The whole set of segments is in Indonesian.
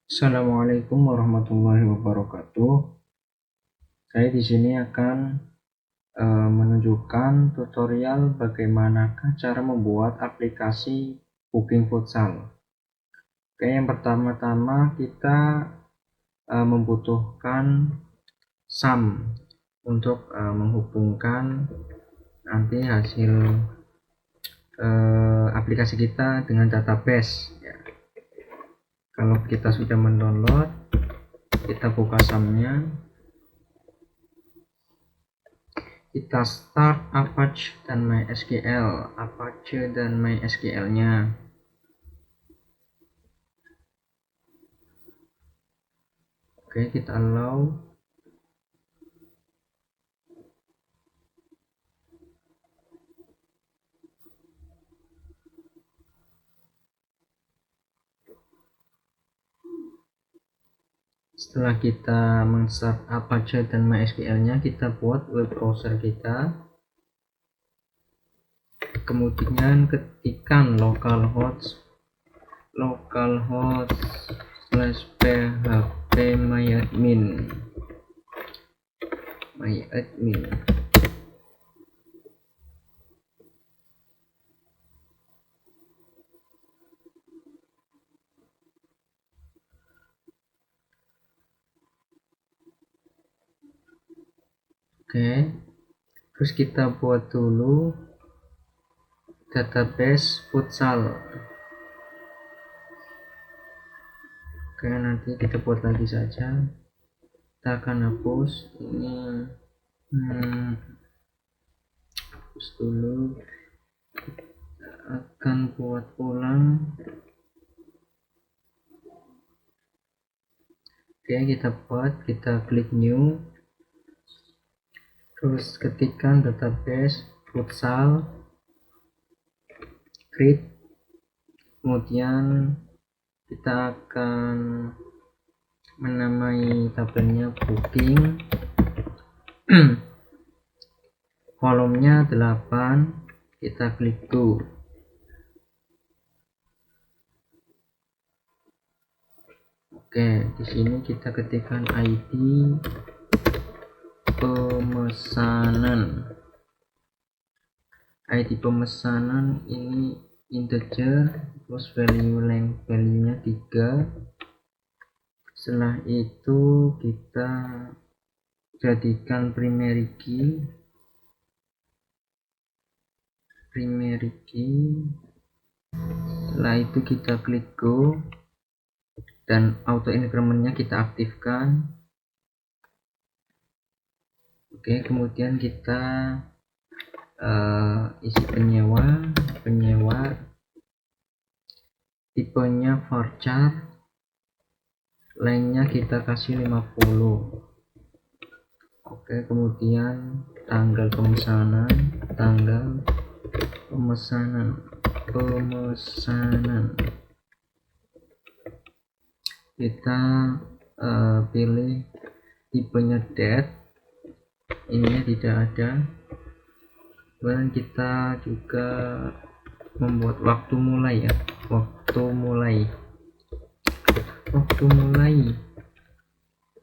Assalamualaikum warahmatullahi wabarakatuh. Saya di sini akan menunjukkan tutorial bagaimanakah cara membuat aplikasi booking futsal. Oke, yang pertama-tama kita membutuhkan SAM untuk menghubungkan nanti hasil aplikasi kita dengan database. Ya. Kalau kita sudah mendownload, kita buka SAM-nya. Kita start Apache dan MySQL nya. Oke, kita allow. Setelah kita men-start Apache dan MySQL nya, kita buat web browser kita. Kemudian ketikkan localhost /php myadmin. Oke, terus kita buat dulu database futsal. Oke, nanti kita buat lagi saja. Kita akan hapus ini, hapus dulu. Kita akan buat ulang. Oke, kita klik new, terus ketikkan database futsal create. Kemudian kita akan menamai tabelnya booking. Kolomnya 8, kita klik go. Oke, di sini kita ketikkan ID pemesanan. ID pemesanan ini integer, terus value-nya 3. Setelah itu kita jadikan primary key. Setelah itu kita klik go dan auto incrementnya kita aktifkan. Oke, kemudian kita isi penyewa, tipenya varchar, lengthnya kita kasih 50. Oke, kemudian tanggal pemesanan kita pilih tipenya date, ininya tidak ada. Kemudian kita juga membuat waktu mulai,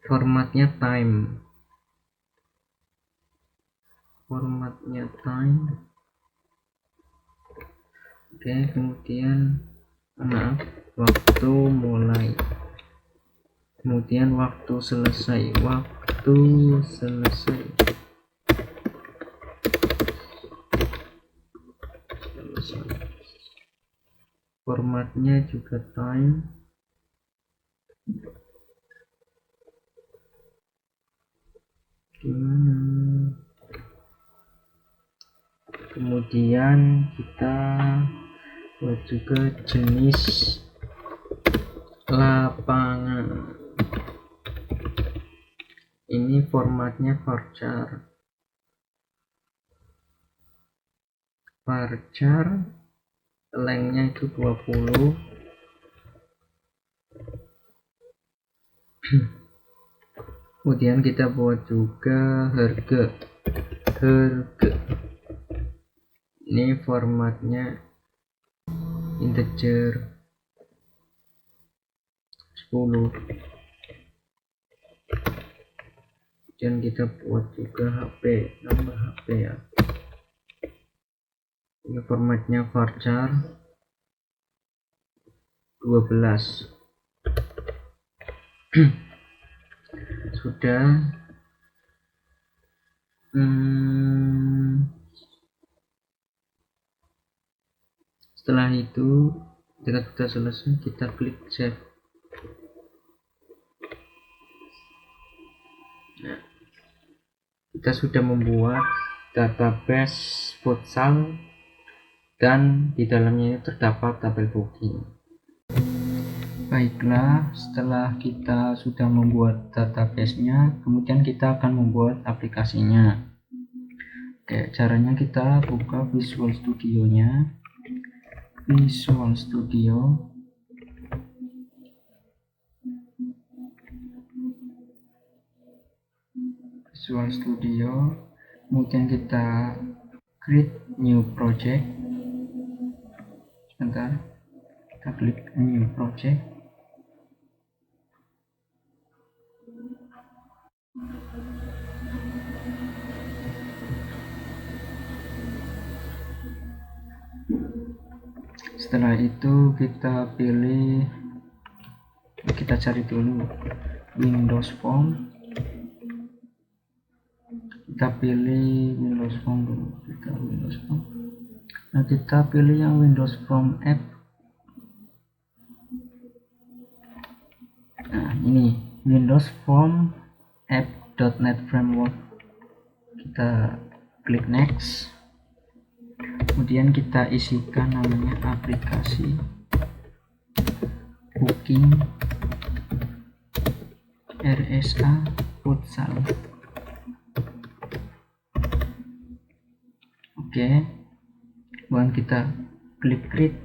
formatnya time. Oke, kemudian waktu mulai, kemudian waktu selesai. Formatnya juga time. Kemudian kita buat juga jenis lapangan, ini formatnya varchar, lengthnya itu 20. Kemudian kita buat juga harga, ini formatnya integer, 10. Kemudian kita buat juga HP, nambah HP ya. Ini formatnya varchar 12. Sudah. Setelah itu jika sudah selesai, kita klik save. Nah, kita sudah membuat database futsal dan di dalamnya terdapat tabel booking. Baiklah, setelah kita sudah membuat database-nya, kemudian kita akan membuat aplikasinya. Oke, caranya kita buka Visual Studio-nya. Visual Studio. Visual Studio. Kemudian kita create new project. Sebentar, kita klik new project. Setelah itu kita pilih, kita cari dulu Windows Phone. Kita pilih Windows Phone dulu, kita Windows Phone. Nah, kita pilih yang Windows Phone App. Nah, ini Windows Phone App.NET Framework. Kita klik next. Kemudian kita isikan namanya aplikasi booking RSA futsal. Oke, kemudian kita klik create.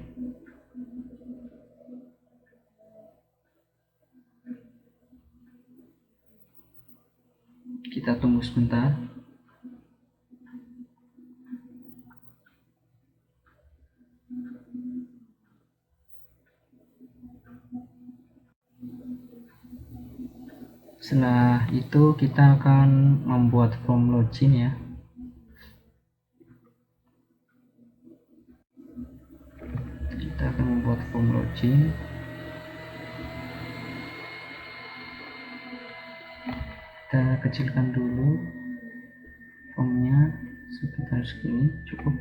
Kita tunggu sebentar. Setelah itu kita akan membuat form login ya. Kita akan membuat form login. Kita kecilkan dulu formnya sekitar segini, cukup.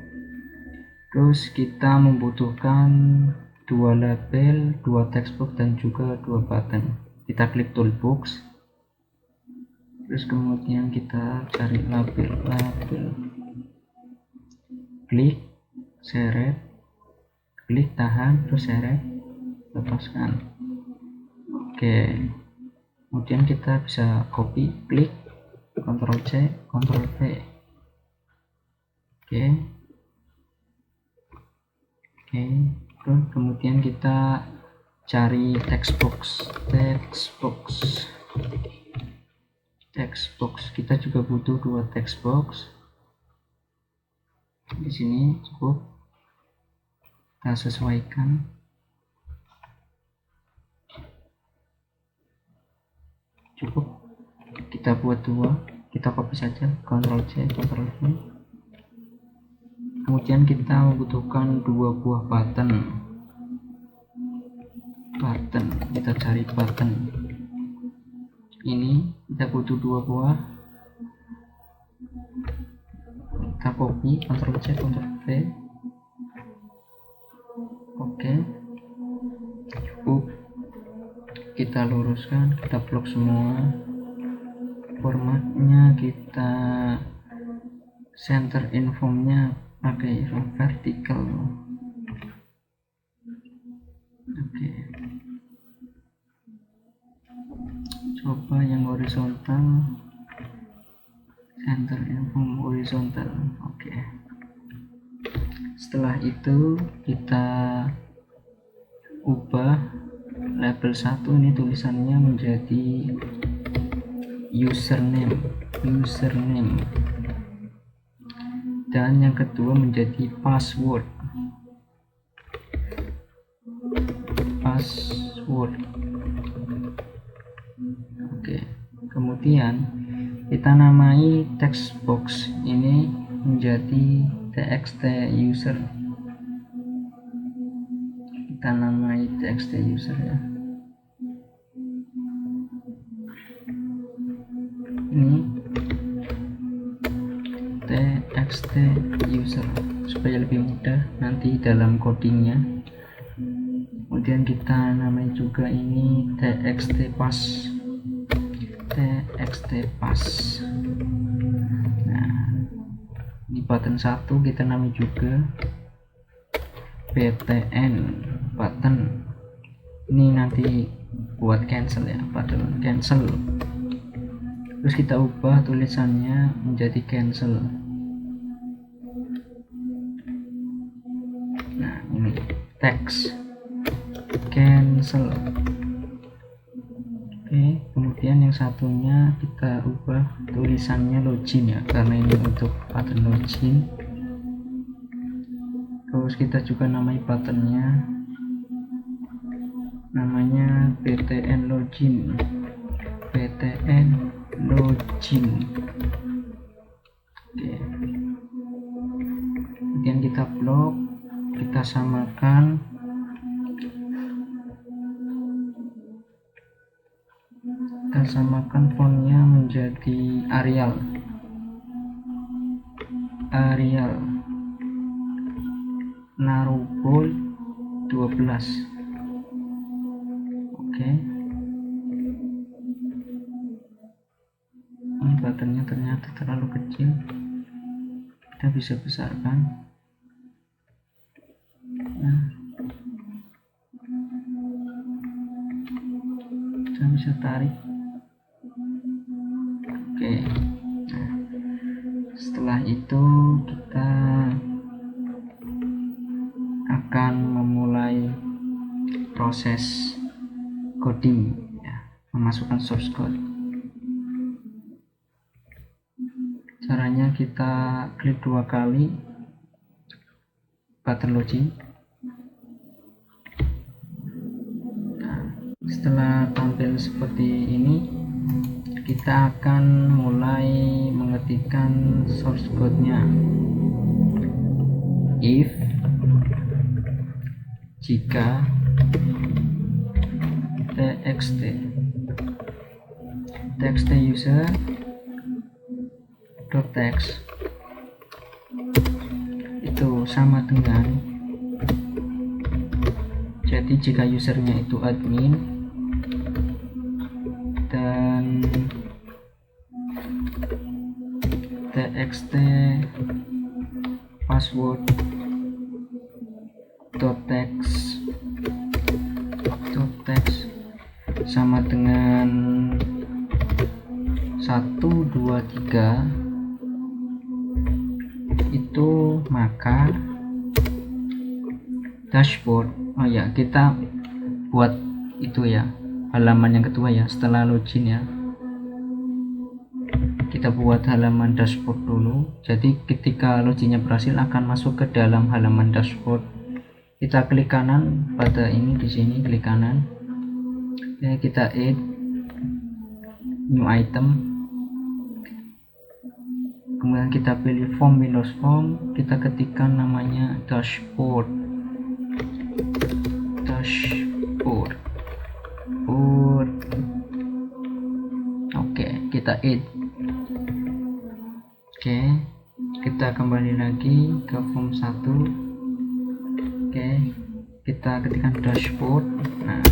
Terus kita membutuhkan 2 label, 2 textbox dan juga 2 button. Kita klik toolbox. Terus kemudian kita cari label, klik, seret, klik, tahan, terus seret, lepaskan. Oke, kemudian kita bisa copy, klik, Ctrl C, Ctrl V. Oke, terus kemudian kita cari textbox. Kita juga butuh 2 textbox. Di sini cukup, kita sesuaikan. Cukup, kita buat 2, kita copy saja, Ctrl C, Ctrl V. Kemudian kita membutuhkan 2 buah button. Kita cari button. Ini kita butuh 2 buah. Kita copy, Ctrl C, Ctrl V. Oke, cukup. Kita luruskan, kita blok semua. Formatnya kita center informnya pakai vertical. Oke, coba yang horizontal, center inform horizontal. Oke, setelah itu kita ubah label 1 ini tulisannya menjadi username, dan yang kedua menjadi password. Kemudian kita namai text box ini menjadi txt user. Kita namai txt user ya. Ini txt user supaya lebih mudah nanti dalam codingnya. Kemudian kita namai juga ini txt pass. Nah, ini button 1 kita namai juga btn button. Ini nanti buat cancel ya, button cancel. Terus kita ubah tulisannya menjadi cancel. Nah, ini text cancel. Oke, kemudian yang satunya kita ubah tulisannya login ya, karena ini untuk button login. Terus kita juga namai buttonnya namanya btn login. Oke. Kemudian kita blok, kita samakan fontnya menjadi Arial Narubol 12. Oke. Ini buttonnya ternyata terlalu kecil, kita bisa besarkan. Nah, kita bisa tarik. Oke. Nah, setelah itu kita akan memulai proses coding ya, memasukkan source code. Caranya kita klik 2 kali button login. Nah, setelah tampil seperti ini, kita akan mulai mengetikkan source code-nya. If jika txt user .text itu sama dengan, jadi jika usernya itu admin dan txt password .text sama dengan 1, 2, 3 itu, maka dashboard, oh ya, kita buat itu ya, halaman yang kedua ya, setelah login ya, kita buat halaman dashboard dulu. Jadi ketika loginnya berhasil akan masuk ke dalam halaman dashboard. Kita klik kanan pada ini, di sini klik kanan ya, kita add new item, kemudian kita pilih form, Windows Form, kita ketikkan namanya dashboard. Oke, kita add. Oke, kita kembali lagi ke form 1. Oke, kita ketikkan dashboard. Nah,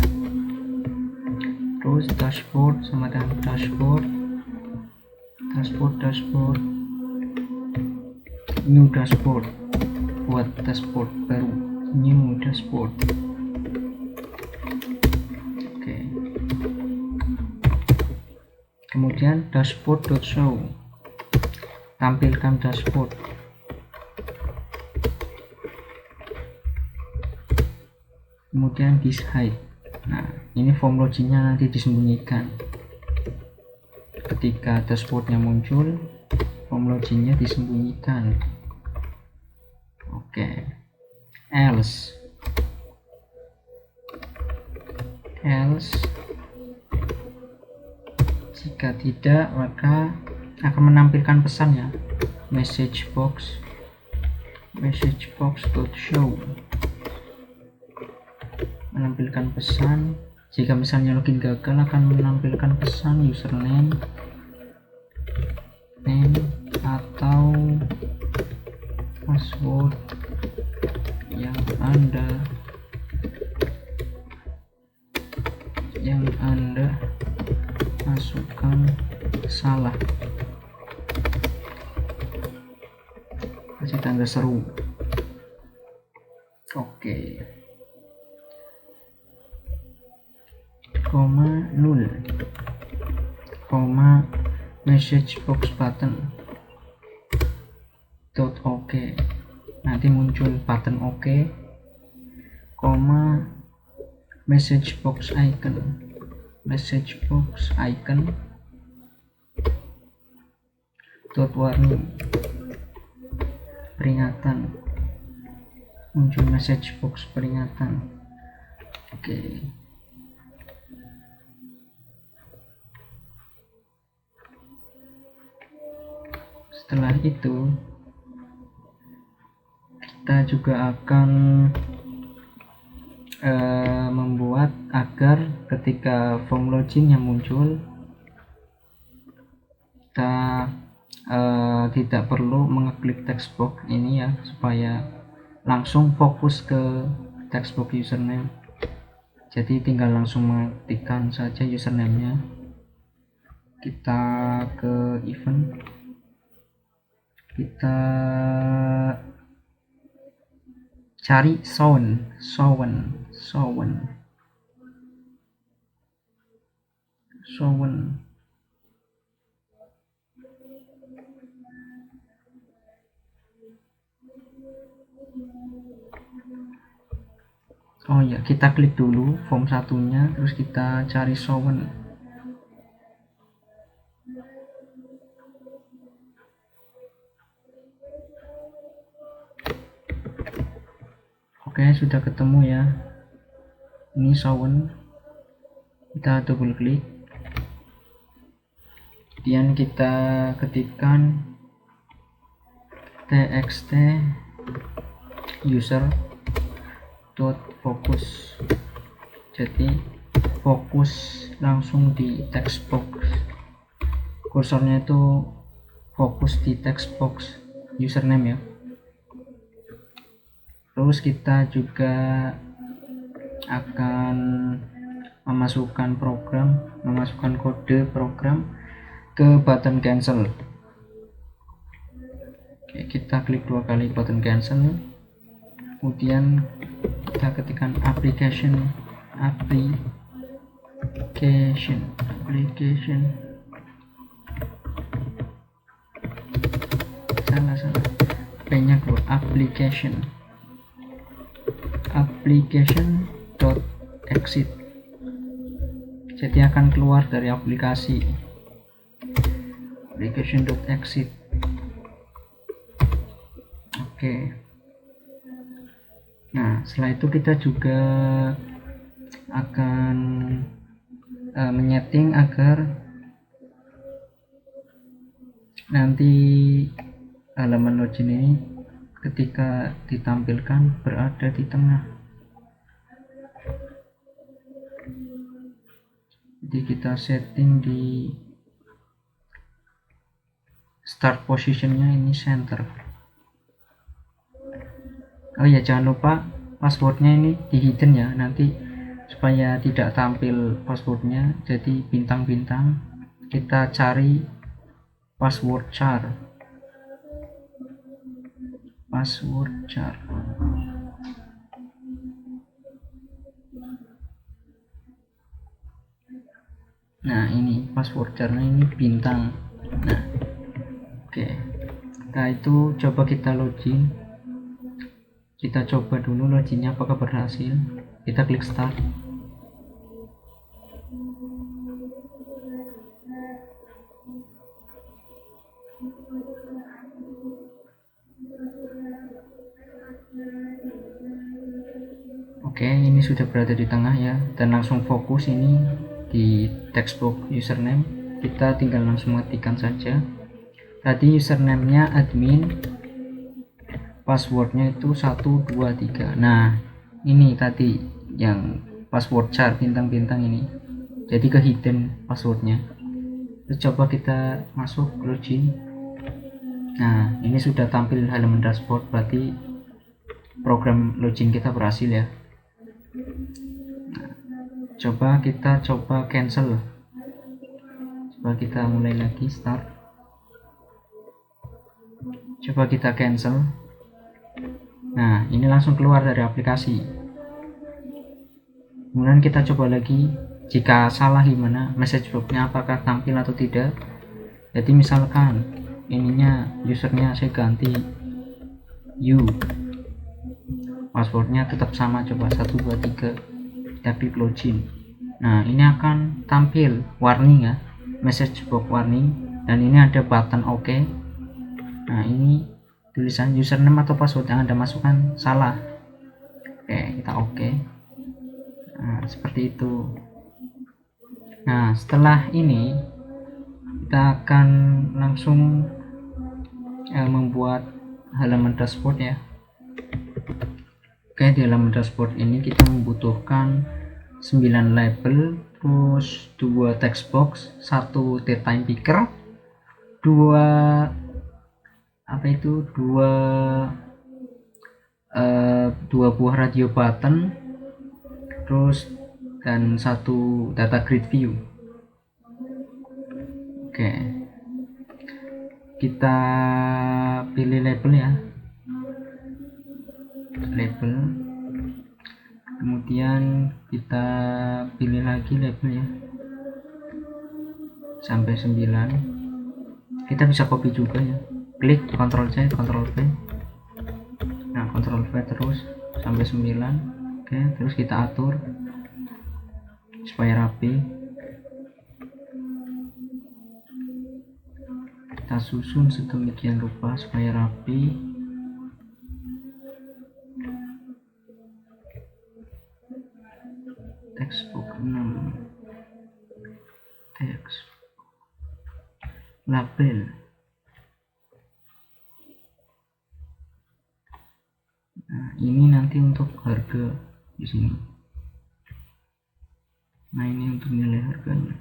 terus dashboard sama dengan dashboard, new dashboard, buat dashboard baru, new dashboard. Oke, kemudian dashboard.show, tampilkan dashboard. Kemudian this hide. Nah, ini form loginnya nanti disembunyikan. Ketika dashboardnya muncul, form loginnya disembunyikan. Oke. Else Jika tidak, maka akan menampilkan pesan ya, message box show, menampilkan pesan. Jika misalnya login gagal, akan menampilkan pesan username, name, atau password yang Anda masukkan salah. Masih tanda seru. Oke. Koma 0, koma message box button dot oke, nanti muncul button oke, koma message box icon dot warning, peringatan, muncul message box peringatan. Oke. Setelah itu kita juga akan membuat agar ketika form login yang muncul, kita tidak perlu mengeklik text box ini ya, supaya langsung fokus ke text box username. Jadi tinggal langsung mengetikkan saja username-nya. Kita ke event, kita cari sound. Oh ya, kita klik dulu form satunya, terus kita cari sound. Oke, sudah ketemu ya. Ini sound. Kita double klik. Kemudian kita ketikkan txt user dot focus. Jadi fokus langsung di text box. Kursornya itu fokus di text box username ya. Terus kita juga akan memasukkan kode program ke button cancel. Oke, kita klik 2 kali button cancel, kemudian kita ketikkan application salah banyak loh, application dot exit. Jadi akan keluar dari aplikasi, application dot exit. Oke. Nah, setelah itu kita juga akan menyeting agar nanti halaman login ini ketika ditampilkan berada di tengah. Jadi kita setting di start positionnya ini center. Oh ya, jangan lupa passwordnya ini di hidden ya, nanti supaya tidak tampil passwordnya jadi bintang-bintang. Kita cari password char. Nah, ini password charnya ini bintang. Nah, oke. Nah, itu coba kita login. Kita coba dulu loginnya apakah berhasil. Kita klik start. Oke, ini sudah berada di tengah ya, dan langsung fokus ini di text box username. kita tinggal langsung matikan saja. Tadi username-nya admin, passwordnya itu 123. Nah ini tadi yang password char bintang-bintang ini, jadi ke hidden passwordnya. Terus coba kita masuk login. Nah ini sudah tampil halaman dashboard, berarti program login kita berhasil ya. Nah, coba kita cancel, coba kita mulai lagi, start. Coba kita cancel. Nah ini langsung keluar dari aplikasi. Kemudian kita coba lagi, jika salah gimana, message box-nya apakah tampil atau tidak. Jadi misalkan ininya usernya saya ganti U, passwordnya tetap sama, coba 123, kita klik login. Nah ini akan tampil warning ya, message box warning, dan ini ada button OK. Nah ini tulisan username atau password yang Anda masukkan salah. Oke, kita OK. Nah seperti itu. Nah setelah ini kita akan langsung membuat halaman dashboard ya. Oke, di halaman dashboard ini kita membutuhkan 9 label, terus 2 text box, 1 time picker, 2 buah radio button, terus dan 1 data grid view. Oke, kita pilih label ya, label, kemudian kita pilih lagi label ya sampai 9. Kita bisa copy juga ya, klik Ctrl C Ctrl V, nah Ctrl V terus sampai 9. Oke, terus kita atur supaya rapi, kita susun sedemikian rupa supaya rapi. Textbook 6, teks label. Nah ini nanti untuk harga di sini. Nah ini untuk nilai harganya.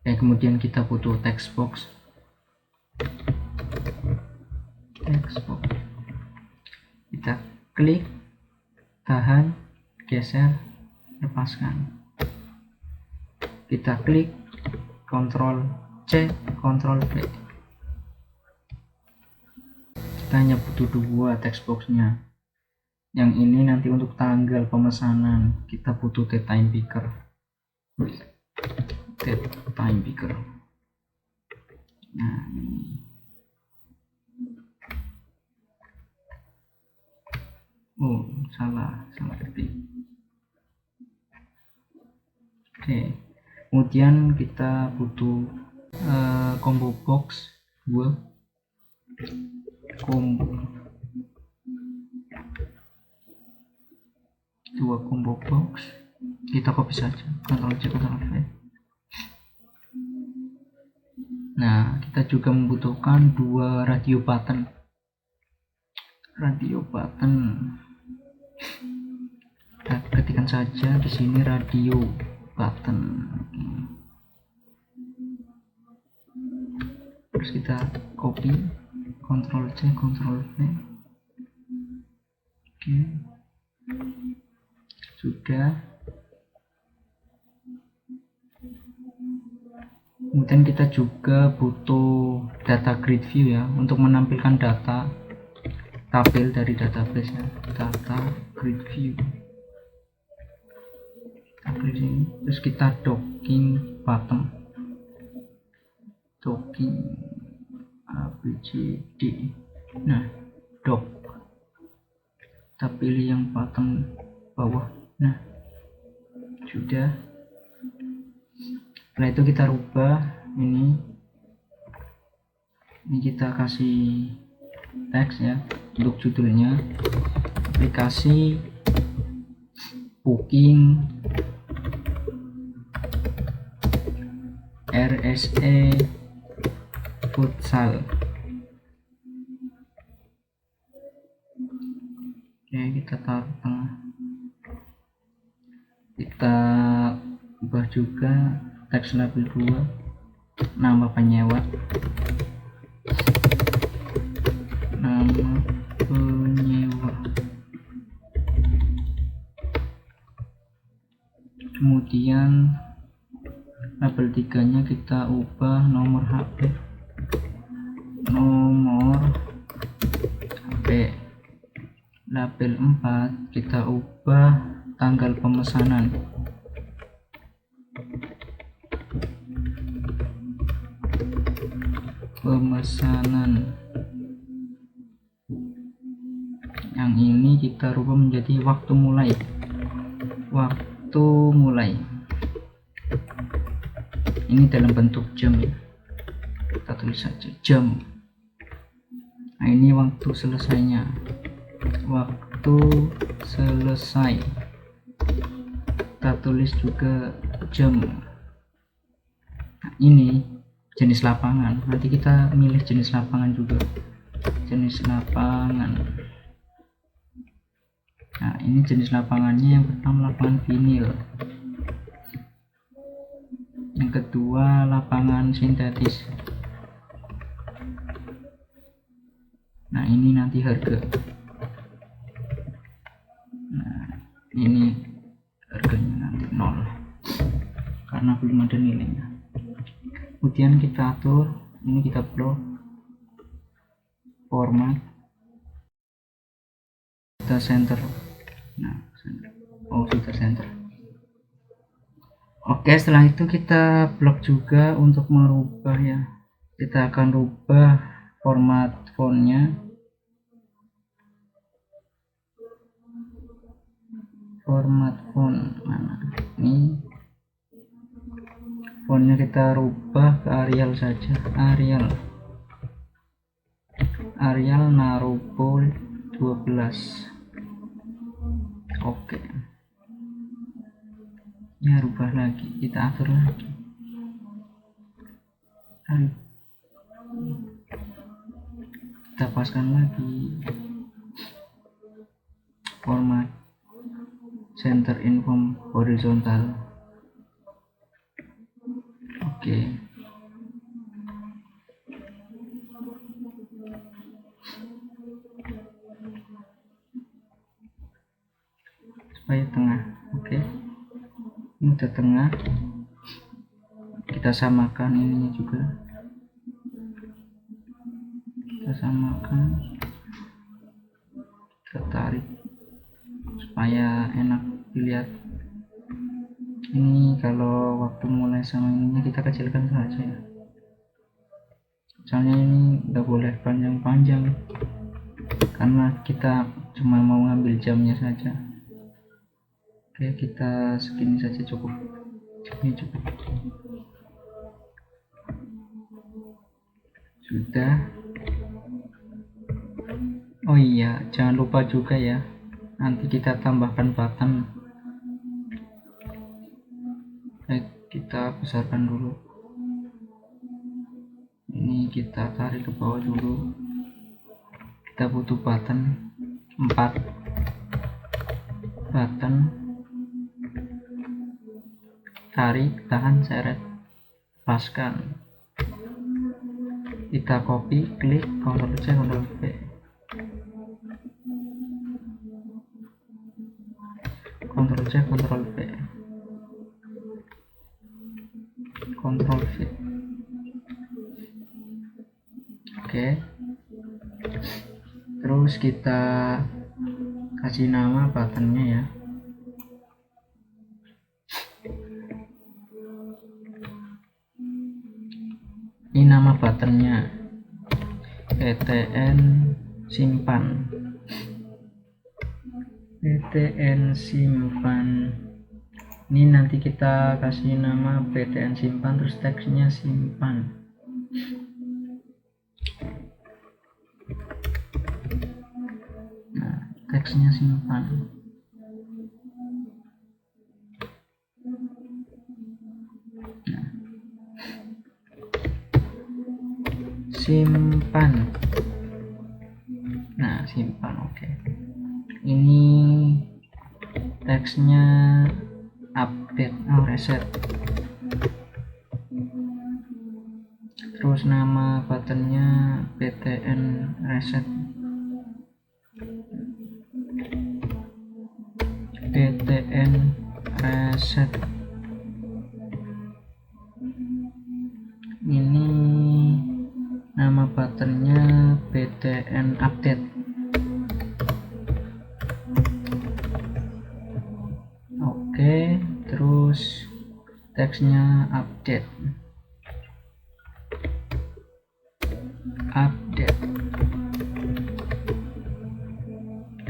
Kemudian kita butuh text box. Kita klik, tahan, geser, lepaskan. Kita klik Ctrl C Ctrl V. Kita hanya butuh 2 text boxnya. Yang ini nanti untuk tanggal pemesanan kita butuh time picker. Time picker. Nah ini. Oh salah ketik. Oke, kemudian kita butuh combo box 2 combo box, kita copy saja, Ctrl C Ctrl V. Nah kita juga membutuhkan 2 radio button. Kita ketikkan saja di sini radio button. Terus kita copy, Ctrl C Ctrl V. Oke, sudah. Kemudian kita juga butuh data grid view ya, untuk menampilkan data tabel dari database ya. Data grid view. Kita klik sini, terus kita docking button, docking ABCD. Nah dock, kita pilih yang button bawah. Nah sudah. Setelah itu kita rubah ini kita kasih teks ya, untuk judulnya aplikasi booking RSE futsal. Oke, kita taruh tengah. Kita ubah juga teks label 2, nama penyewa, kemudian label 3 nya kita ubah nomor HP, label 4 kita ubah tanggal pemesanan, yang ini kita rubah menjadi waktu mulai. Ini dalam bentuk jam ya, kita tulis saja jam. Nah, ini waktu selesai, kita tulis juga jam. Nah, ini jenis lapangan, nanti kita milih jenis lapangan juga, jenis lapangan. Nah, ini jenis lapangannya, yang pertama lapangan vinil, yang kedua lapangan sintetis. Nah, ini nanti harga. Nah, ini harganya nanti 0 karena belum ada nilainya. Kemudian kita atur, ini kita blok format, kita center. Nah, sudah center. Oke, setelah itu kita blok juga untuk merubah ya. Kita akan rubah format fontnya. Format font mana? Ini fontnya kita rubah ke Arial saja. Arial Naruto 12. Oke. Ya, rubah lagi, kita atur lagi. Kita paskan lagi format center inform horizontal. Oke. Supaya tengah. Oke. Ini udah tengah, kita samakan ininya juga, kita tarik supaya enak dilihat. Ini kalau waktu mulai sama ininya kita kecilkan saja ya, soalnya ini nggak boleh panjang-panjang karena kita cuma mau ngambil jamnya saja. Oke, kita segini saja cukup. Ini cukup. Sudah. Oh iya, jangan lupa juga ya, nanti kita tambahkan button. Kita besarkan dulu. Ini kita tarik ke bawah dulu. Kita butuh button 4 button. Tarik, tahan, seret, lepaskan. Kita copy, klik, Ctrl C, Ctrl V. Ctrl C, Ctrl V. Ctrl V. Oke. Terus kita kasih nama buttonnya ya. Ini nama buttonnya PTN simpan. Ini nanti kita kasih nama PTN simpan, terus teksnya simpan. Nah, teksnya simpan. Nah, simpan. Nah, simpan. Oke. Ini teksnya update, reset. Terus nama buttonnya btn reset. btn reset. Ini nama buttonnya btn update. Oke, terus teksnya update.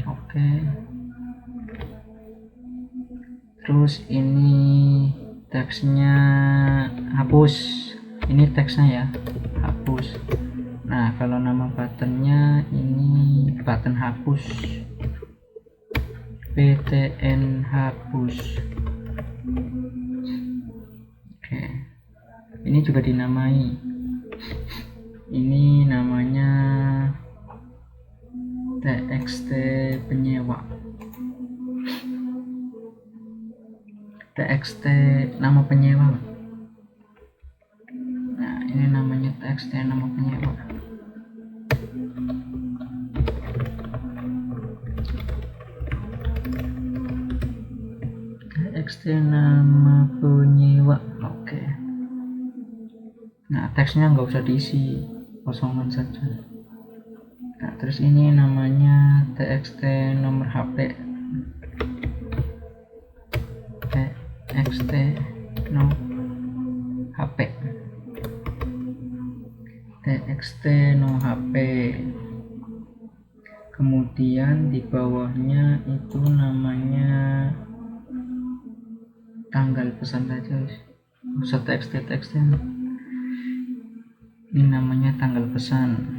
Oke, terus ini teksnya hapus. Ini teksnya ya, hapus. Nah, kalau nama buttonnya ini button hapus, btn hapus. Oke, ini juga dinamai. Ini namanya txt penyewa. txt nama penyewa. Nah, ini namanya txt nama penyewa. txt nama penyewa. Oke. Nah, teksnya nggak usah diisi, kosongan saja. Nah, terus ini namanya txt nomor HP. txt no HP. txt no HP. Kemudian di bawahnya itu namanya tanggal pesan saja, usah txt. Ini namanya tanggal pesan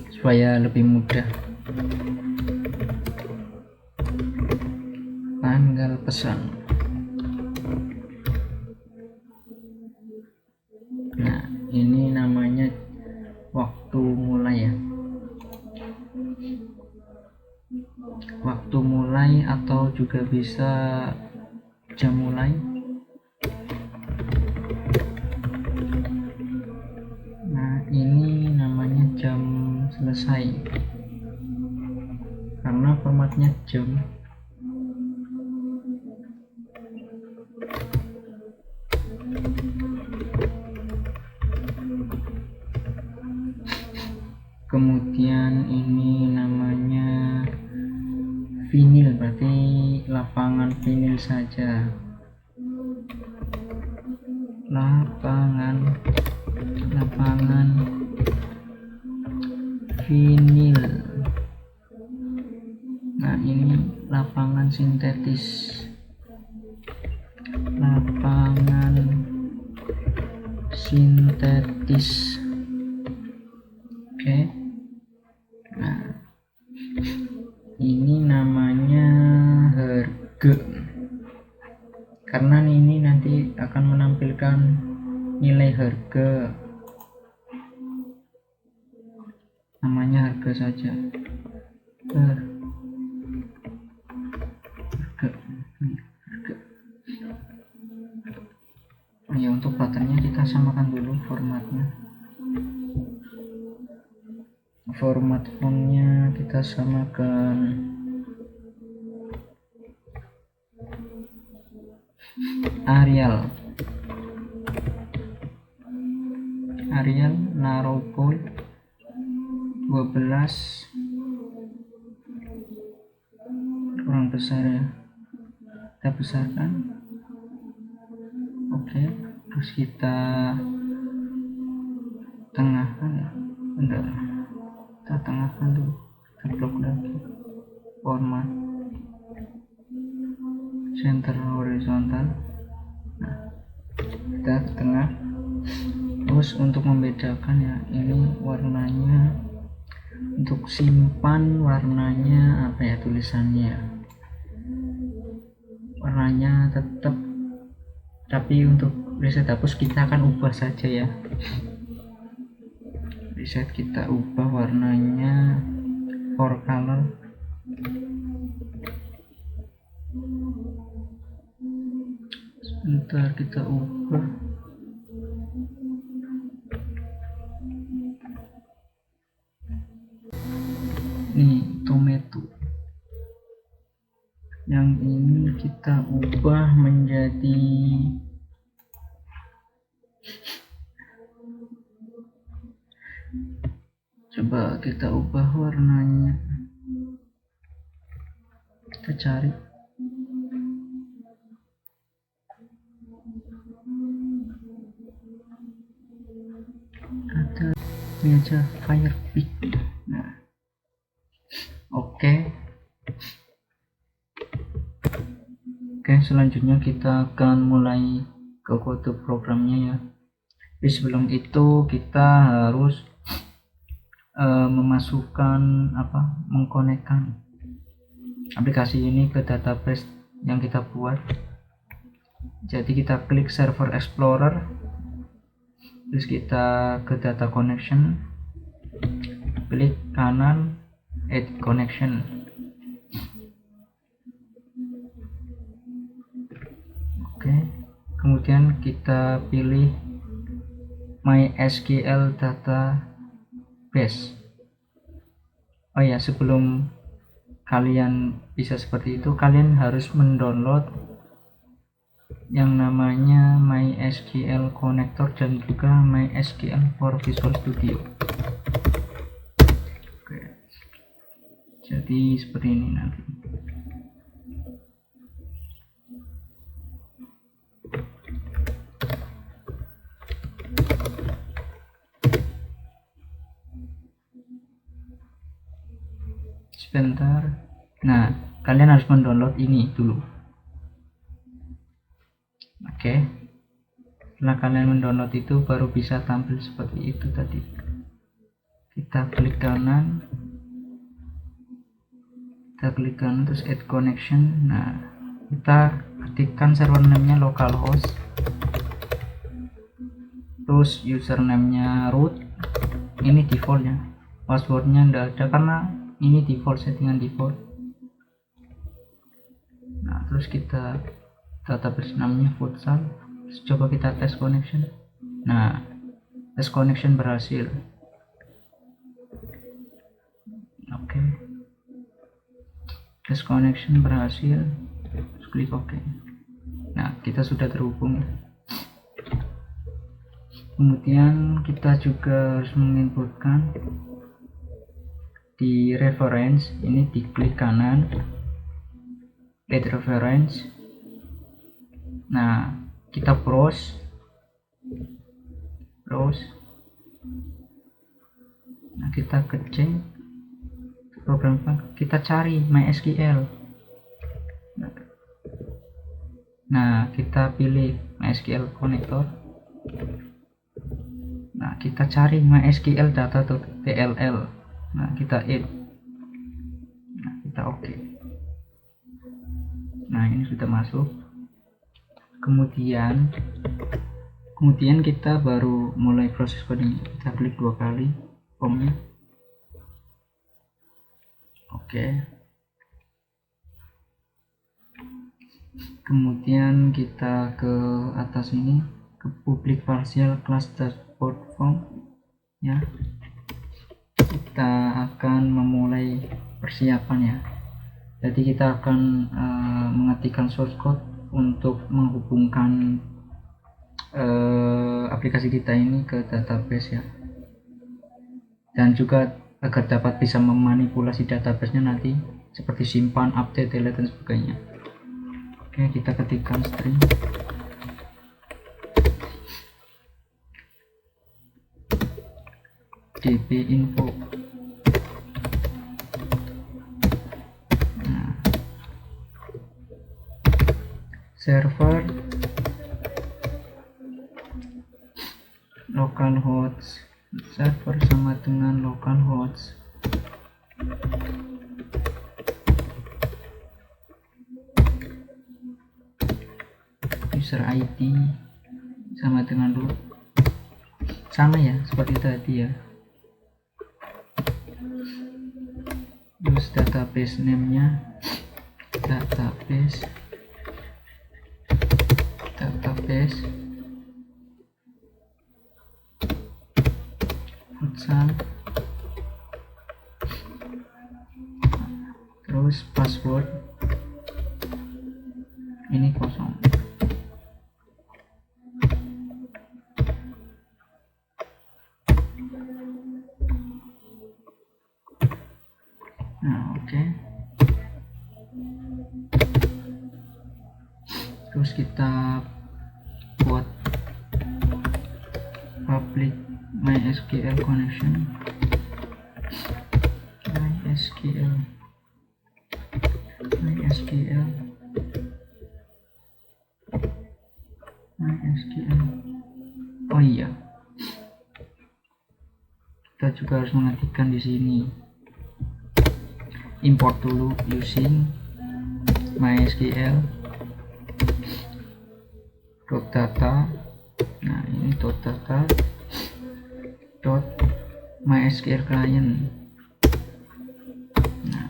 supaya lebih mudah. Tanggal pesan. Nah, ini namanya waktu mulai ya. Waktu mulai atau juga bisa jam mulai. Nah, ini namanya jam selesai karena formatnya jam. Kemudian ini namanya vinil, berarti lapangan vinil saja. Lapangan vinil. Nah, ini lapangan sintetis. Lapangan sintetis. Oke. Nah, ini namanya harga karena ini nanti akan menampilkan nilai harga. Namanya harga saja. Harga. Ya, untuk buttonnya kita samakan dulu formatnya. Format fontnya kita samakan. Arial narrow bold 12, kurang besar ya, kita besarkan. Oke, terus kita tengahkan ya, enggak, kita tengahkan dulu, kita blok lagi. Format center horizontal. Nah, kita ke tengah. Terus untuk membedakan ya, ini warnanya untuk simpan warnanya apa ya, tulisannya ya, warnanya tetap, tapi untuk reset hapus kita akan ubah saja ya. preset kita ubah warnanya for color. Sebentar kita ubah. Nih tomato. Yang ini kita ubah menjadi coba kita ubah warnanya, kita cari ada ini aja fire pig. Nah oke, selanjutnya kita akan mulai ke kode programnya ya. Tapi sebelum itu kita harus memasukkan mengkonekkan aplikasi ini ke database yang kita buat. Jadi kita klik server explorer, terus kita ke data connection, klik kanan add connection. Oke, kemudian kita pilih MySQL database. Oh ya, sebelum kalian bisa seperti itu, kalian harus mendownload yang namanya MySQL Connector dan juga MySQL for Visual Studio. Oke, jadi seperti ini nanti. Sebentar. Nah, kalian harus mendownload ini dulu. Oke. Setelah kalian mendownload itu baru bisa tampil seperti itu tadi. Kita klik kanan. Terus add connection. Nah, kita ketikkan server name-nya localhost. Terus username-nya root. Ini defaultnya. Passwordnya enggak ada karena ini default, settingan default. Nah, terus kita database namanya futsal. Terus coba kita tes connection. Nah, tes connection berhasil. Oke, tes connection berhasil. Terus klik OK. Nah, kita sudah terhubung. Kemudian kita juga harus menginputkan di reference ini, diklik kanan add reference. Nah, kita browse. Nah, kita kecek program, kita cari MySQL. Nah, kita pilih MySQL connector. Nah, kita cari MySQL data.dll. Nah, kita add. Nah, kita OK. Nah, ini sudah masuk. Kemudian kita baru mulai proses coding. Kita klik 2 kali formnya. Oke. Kemudian kita ke atas ini, ke public partial class dashboard form ya. Kita akan memulai persiapan ya. Jadi kita akan mengetikkan source code untuk menghubungkan aplikasi kita ini ke database ya, dan juga agar dapat bisa memanipulasi database-nya nanti seperti simpan, update, delete dan sebagainya. Oke, kita ketikkan string db info. Nah, server localhost, server sama dengan localhost. User ID sama dengan root, sama ya seperti tadi ya. terus database name-nya database futsal, terus password ini kosong. Nah, oke. Terus kita buat public MySQL connection, MySQL oh iya, kita juga harus mengetikkan di sini import dulu using MySQL .data. Nah, ini .data .mysql client. Nah,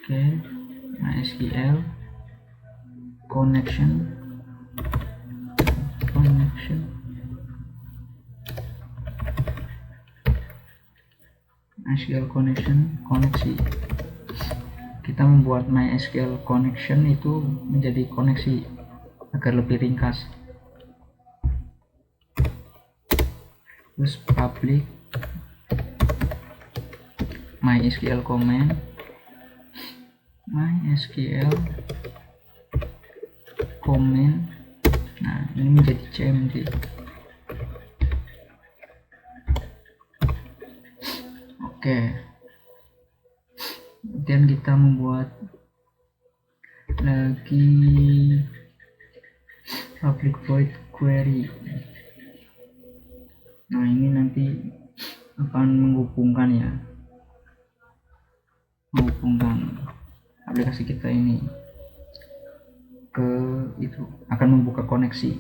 oke, MySQL connection MySQL connection, koneksi. Kita membuat MySQL connection itu menjadi koneksi agar lebih ringkas. Terus public MySQL comment, MySQL comment. Nah, ini menjadi CMD. Oke, kemudian kita membuat lagi public void query. Nah, ini nanti akan menghubungkan aplikasi kita ini ke itu, akan membuka koneksi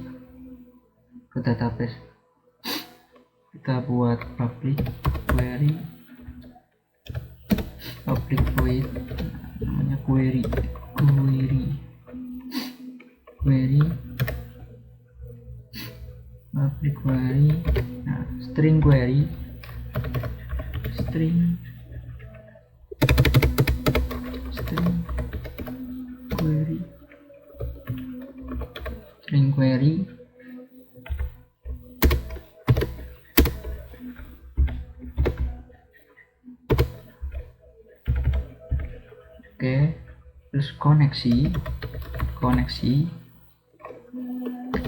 ke database. Kita buat public void, namanya query public query. Nah, string query oke. Terus koneksi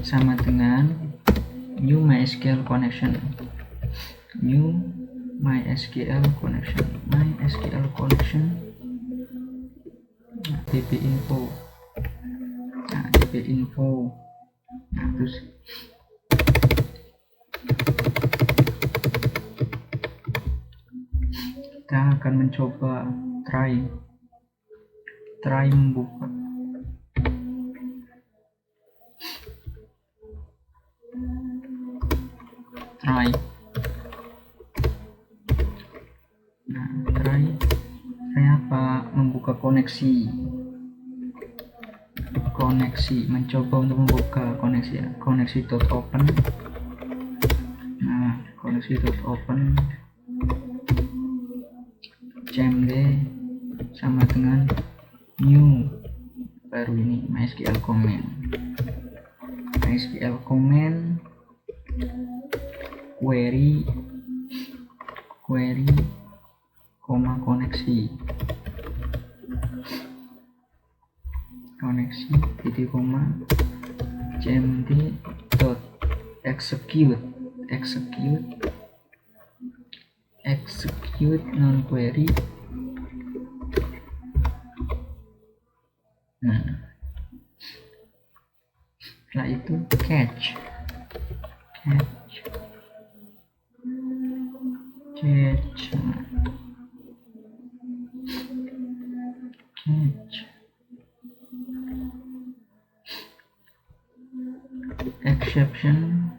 sama dengan new MySQL connection, MySQL connection. Nah, db info. Nah, terus kita akan mencoba try membuka. try apa? Membuka koneksi, mencoba untuk membuka koneksi .open. Nah, koneksi.open cmd sama dengan new, baru ini MySQL comment query, koneksi titik koma cmd dot execute non query. Nah, setelah itu catch exception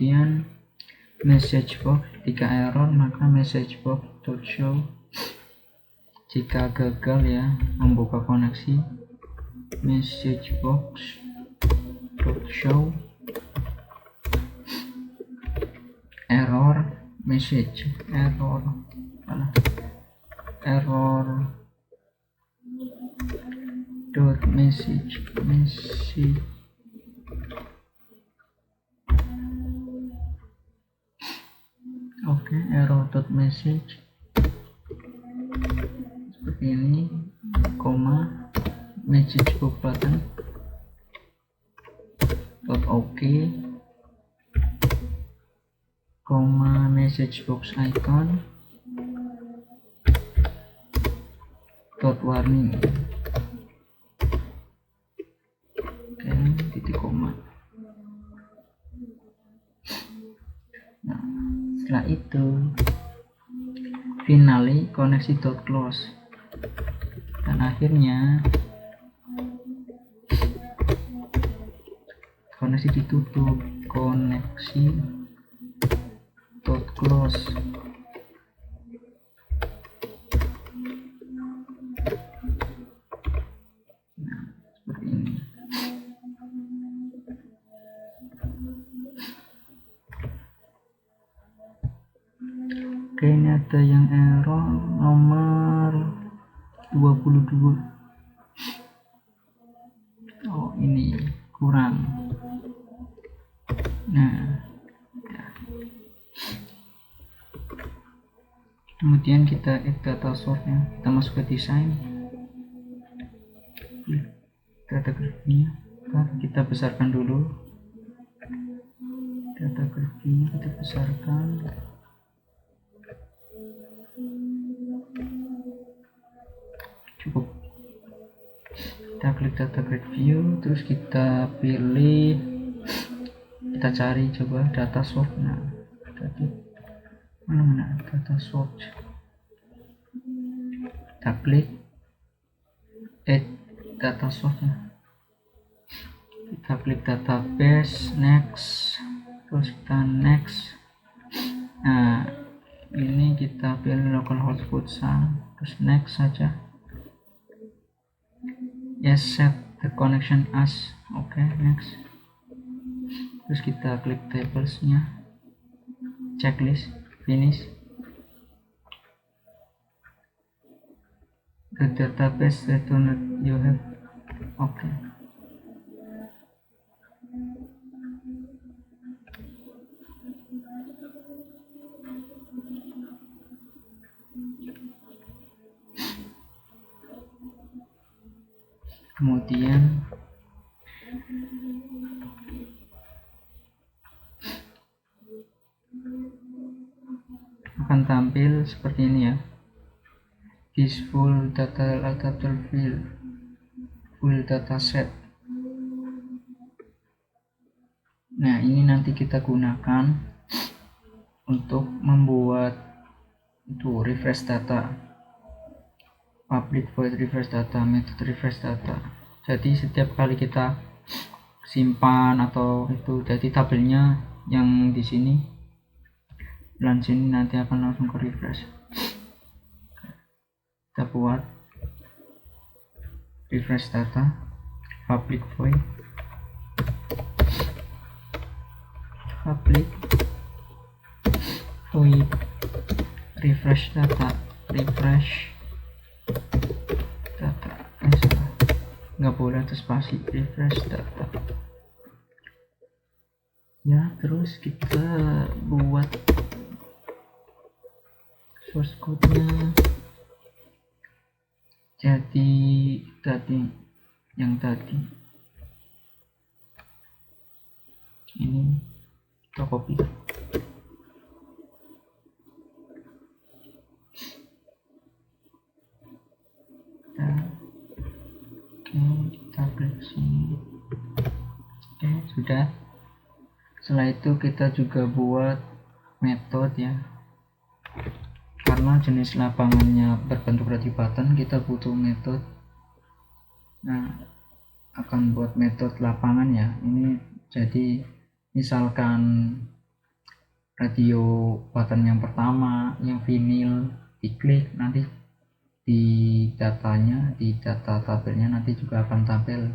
Kemudian message box, jika error maka message box .show. Jika gagal ya membuka koneksi, message box .show error message, error dot message. Oke, error dot message seperti ini, koma message box button dot oke, koma message box icon dot warning. Oke, titik koma. Nah, setelah itu finally koneksi dot close, dan akhirnya koneksi ditutup, koneksi dot close. Nah, seperti ini. Oke, ini ada yang error nomor 22. Oh, ini kurang. Nah, kemudian kita add data source-nya, kita masuk ke desain, data grid-nya kita besarkan dulu, data grid-nya kita besarkan. Cukup. Kita klik data grid view, terus kita pilih, kita cari coba data source. Nah, tadi mana data source, kita klik add data source nya, kita klik database, next, terus kita next. Nah, ini kita pilih localhost futsal, terus next saja. Yes, set the connection as. Oke, next. Terus kita klik tables nya, checklist, finish. The database returned you have. Oke. Kemudian akan tampil seperti ini ya, this full data field, full data set. Nah, ini nanti kita gunakan untuk membuat itu refresh data, public void refresh data, method refresh data. Jadi setiap kali kita simpan atau itu, jadi tabelnya yang di sini dan sini nanti akan langsung ke refresh. Kita buat refresh data, public void refresh data, nggak boleh ada spasi, refresh data ya. Terus kita buat source code nya, jadi yang tadi ini kita copy, kita klik sini. Oke, sudah. Setelah itu kita juga buat metode ya, karena jenis lapangannya berbentuk ready button, kita butuh metode. Nah, akan buat metode lapangan ya. Ini jadi misalkan radio button yang pertama yang vinyl diklik, nanti di datanya, di data tabelnya nanti juga akan tampil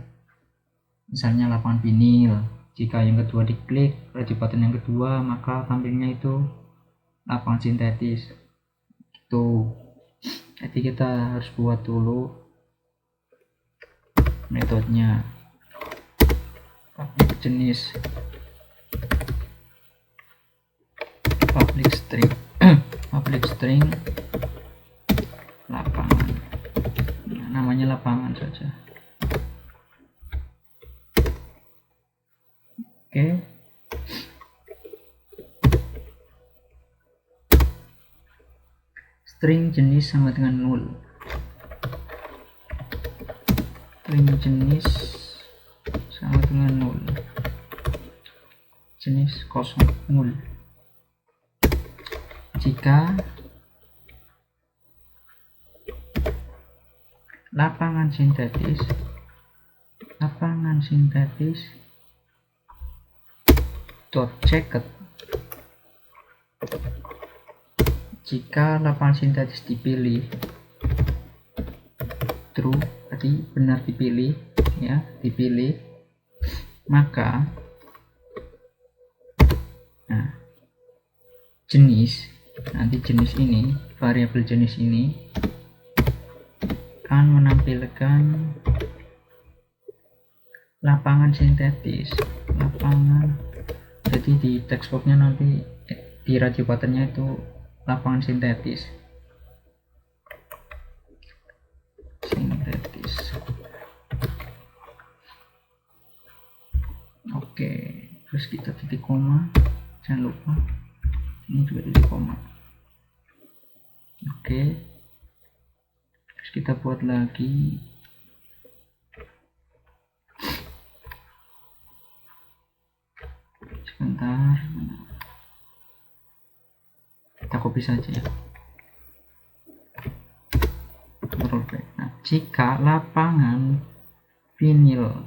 misalnya lapangan vinyl. Jika yang kedua diklik radio button yang kedua, maka tampilnya itu lapangan sintetis gitu. Jadi kita harus buat dulu metodenya. Public jenis, public string public string lapangan, nah, namanya lapangan saja. Oke. String jenis sama dengan null. String jenis sama dengan null. Jenis kosong, null. Jika lapangan sintetis dot checked, jika lapangan sintetis dipilih true, tadi benar dipilih ya, dipilih, maka nah, jenis, nanti jenis ini, variabel jenis ini akan menampilkan lapangan sintetis, lapangan. Jadi di textbooknya nanti di radio buttonnya itu lapangan sintetis. Oke, terus kita titik koma, jangan lupa ini juga titik koma. Oke, terus kita buat lagi sebentar, kita copy saja ya. Nah, jika lapangan vinyl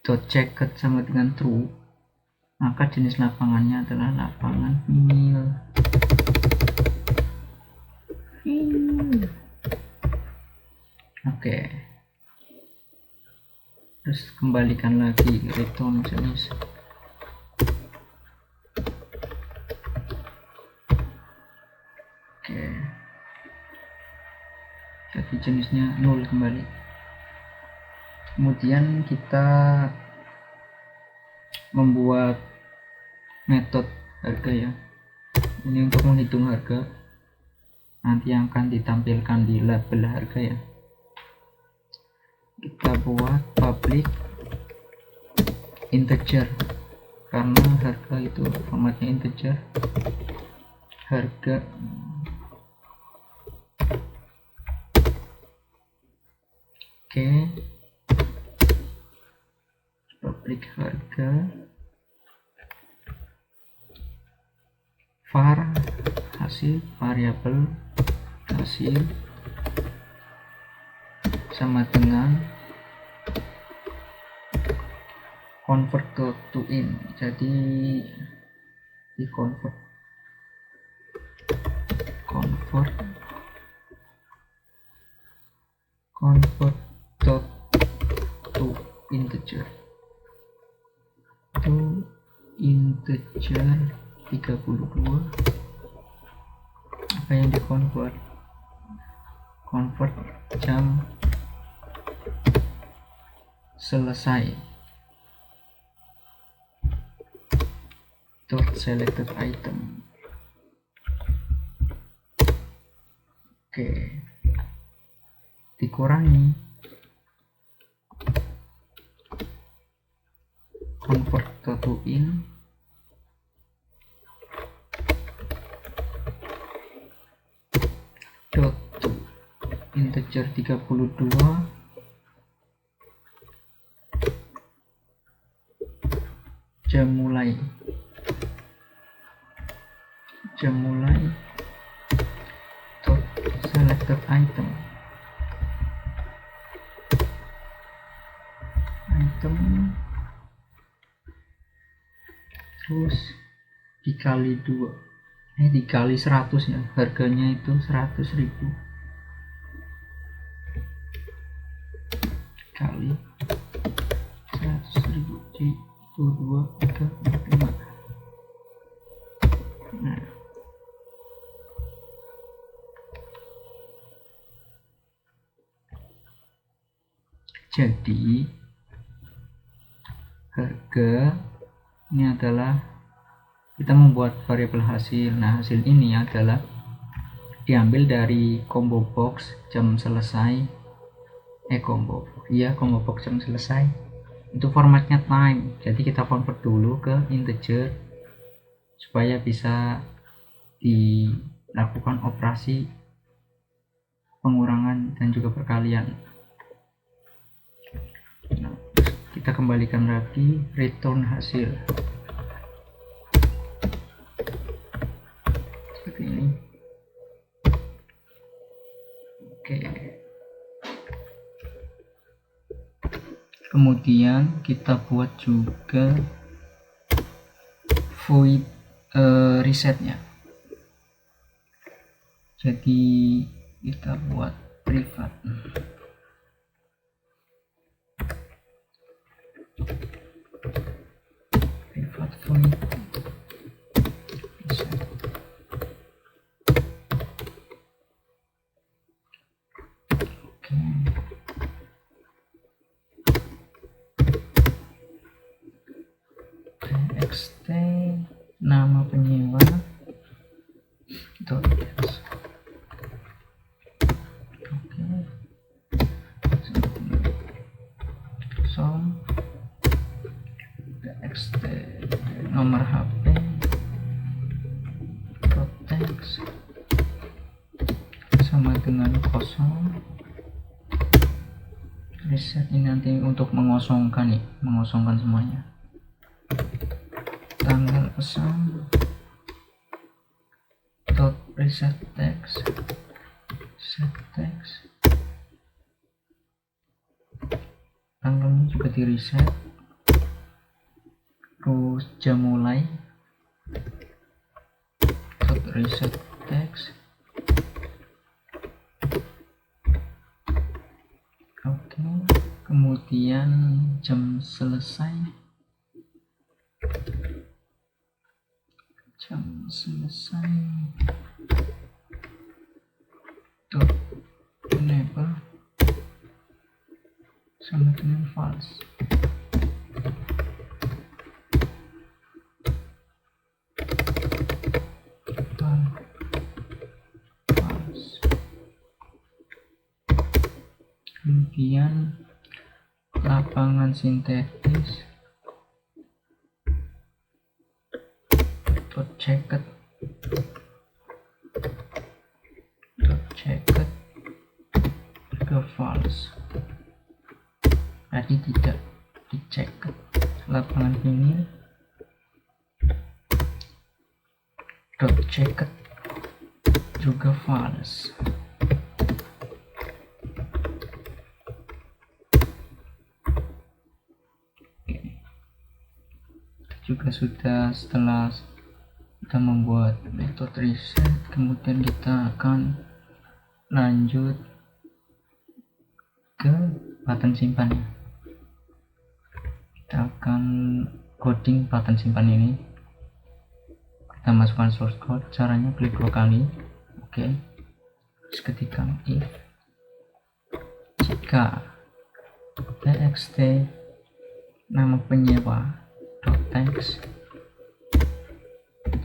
dot checked sama dengan true, maka jenis lapangannya adalah lapangan vinyl. Oke, terus kembalikan lagi return jenis. Oke, jadi jenisnya null kembali. Kemudian kita membuat metode harga ya, ini untuk menghitung harga nanti yang akan ditampilkan di label harga ya. Kita buat public integer karena harga itu formatnya integer. Harga oke, public harga var hasil, variabel hasil sama dengan convert to in, jadi di convert to integer 32. Apa yang di convert jam selesai dot selected item. Oke, dikurangi convert to in dot integer 32 jam mulai jam mulai dot selected item terus dikali 2 dikali 100 ya, harganya itu 100.000 kali 100.000 itu 2, 3, 4, 5. Nah, jadi harga ini adalah kita membuat variabel hasil. Nah, hasil ini adalah diambil dari combo box jam selesai combo box jam selesai itu formatnya time, jadi kita convert dulu ke integer supaya bisa dilakukan operasi pengurangan dan juga perkalian. Nah, kita kembalikan lagi return hasil seperti ini. Oke, kemudian kita buat juga void resetnya. Jadi kita buat privat void reset. Oke, txt nama penyewa dot text. Oke, sum txt nomor HP dot text sama dengan kosong. Reset ini nanti untuk mengosongkan semuanya. Tanggal pesan dot reset text set text, tanggalnya juga di reset, terus jam mulai dot reset text. Oke, kemudian jam selesai dot enable sama dengan false. Kemudian lapangan sintetis dot checked ke false, berarti tidak dicek. Lapangan ini dot checked juga false. Juga sudah. Setelah kita membuat metode reset, kemudian kita akan lanjut ke button simpan. Kita akan coding button simpan ini. Kita masukkan source code, caranya klik 2 kali. Oke, terus ketikkan if jika txt nama penyewa dot text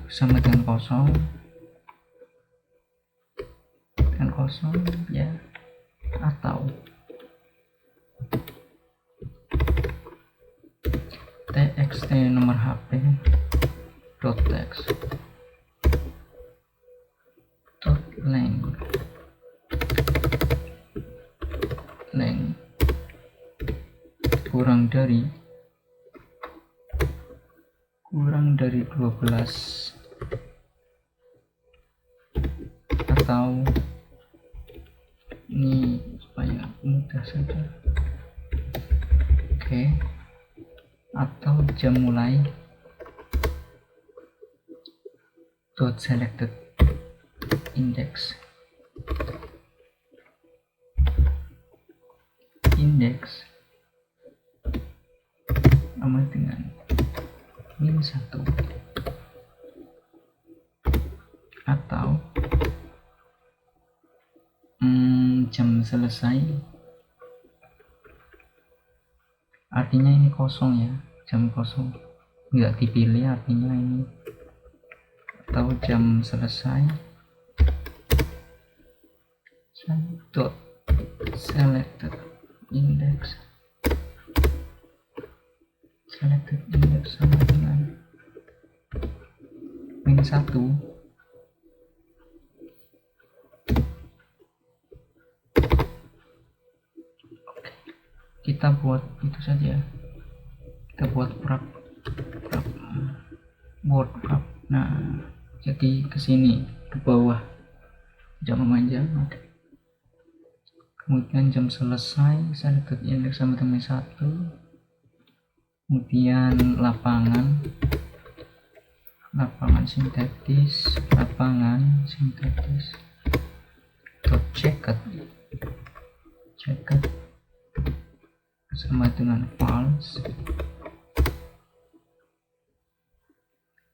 sama dengan kosong ya, atau txt nomor HP dot text dot length kurang dari 12 mudah saja. Oke, atau jam mulai dot selected index sama dengan -1, atau jam selesai, artinya ini kosong ya, jam kosong nggak dipilih artinya ini, atau jam selesai dot selected index sama dengan -1. Kita buat itu saja, kita buat word wrap. Nah, jadi ke sini ke bawah tidak memanjang. Oke. Kemudian jam selesai selected index sama dengan 1. Kemudian lapangan sintaktis dot checked sama dengan false,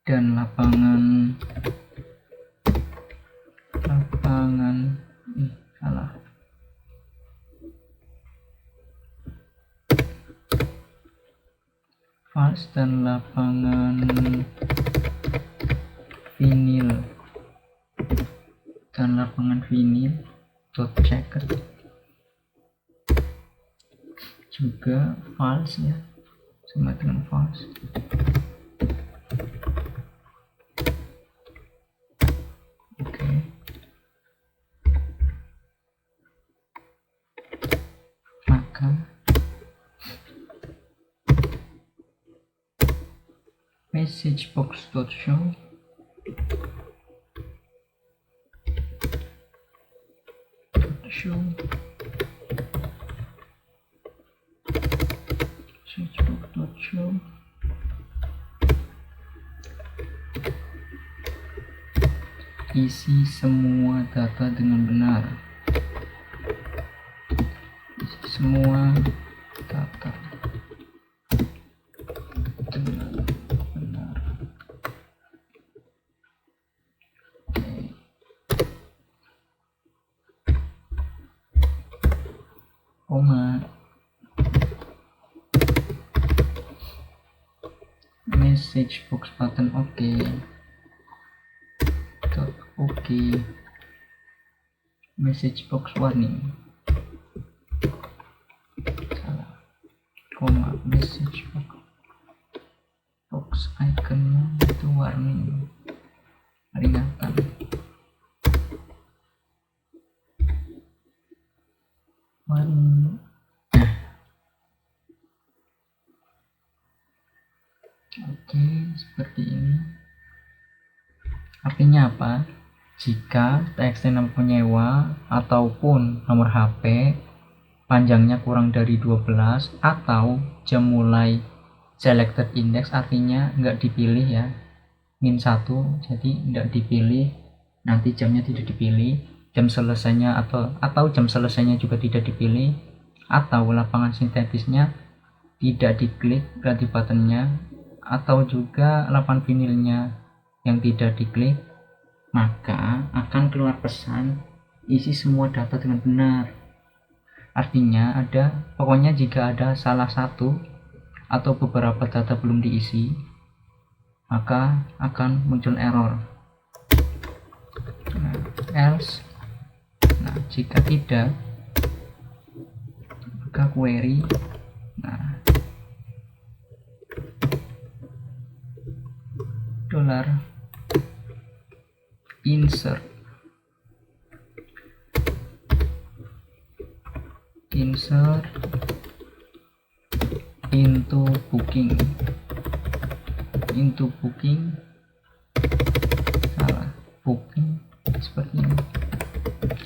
dan lapangan false, dan lapangan vinil dot checked juga false ya, sama dengan false. Oke. Maka message box dot show isi semua data dengan benar. Koma, message box button oke, message box warning, salah, koma, message box iconnya itu warning, peringatan. Oke, seperti ini. Artinya apa? Jika teks nama penyewa ataupun nomor HP panjangnya kurang dari 12 atau jam mulai selected index, artinya nggak dipilih ya, -1, jadi nggak dipilih, nanti jamnya tidak dipilih, jam selesainya atau jam selesainya juga tidak dipilih, atau lapangan sintaktisnya tidak diklik berarti buttonnya, atau juga lapangan vinilnya yang tidak diklik, maka akan keluar pesan isi semua data dengan benar. Artinya pokoknya jika ada salah satu atau beberapa data belum diisi, maka akan muncul error. Else, jika tidak, maka query, $insert into booking, salah, booking seperti ini,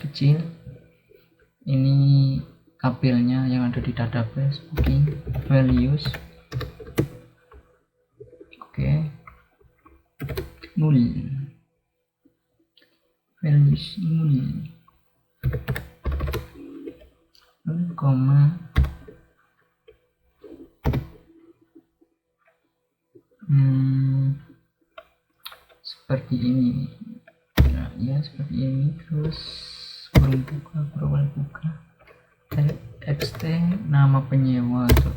kecil, ini tabelnya yang ada di database. Booking values, oke, nul, values nul, 0, seperti ini. Nah, ya seperti ini. Terus kurung buka, berawal buka, txt, nama penyewa atau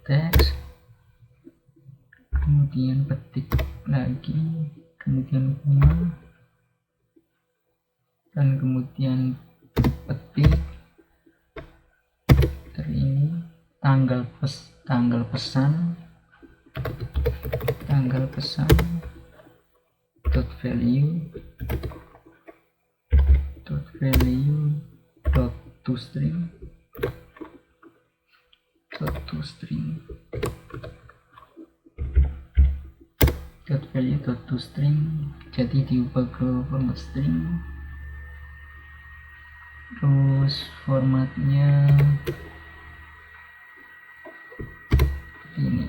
teks, kemudian petik lagi, kemudian koma, dan kemudian petik. Dari ini tanggal pesan dot value dot toString dot value dot toString, jadi diubah ke format string. Terus formatnya ini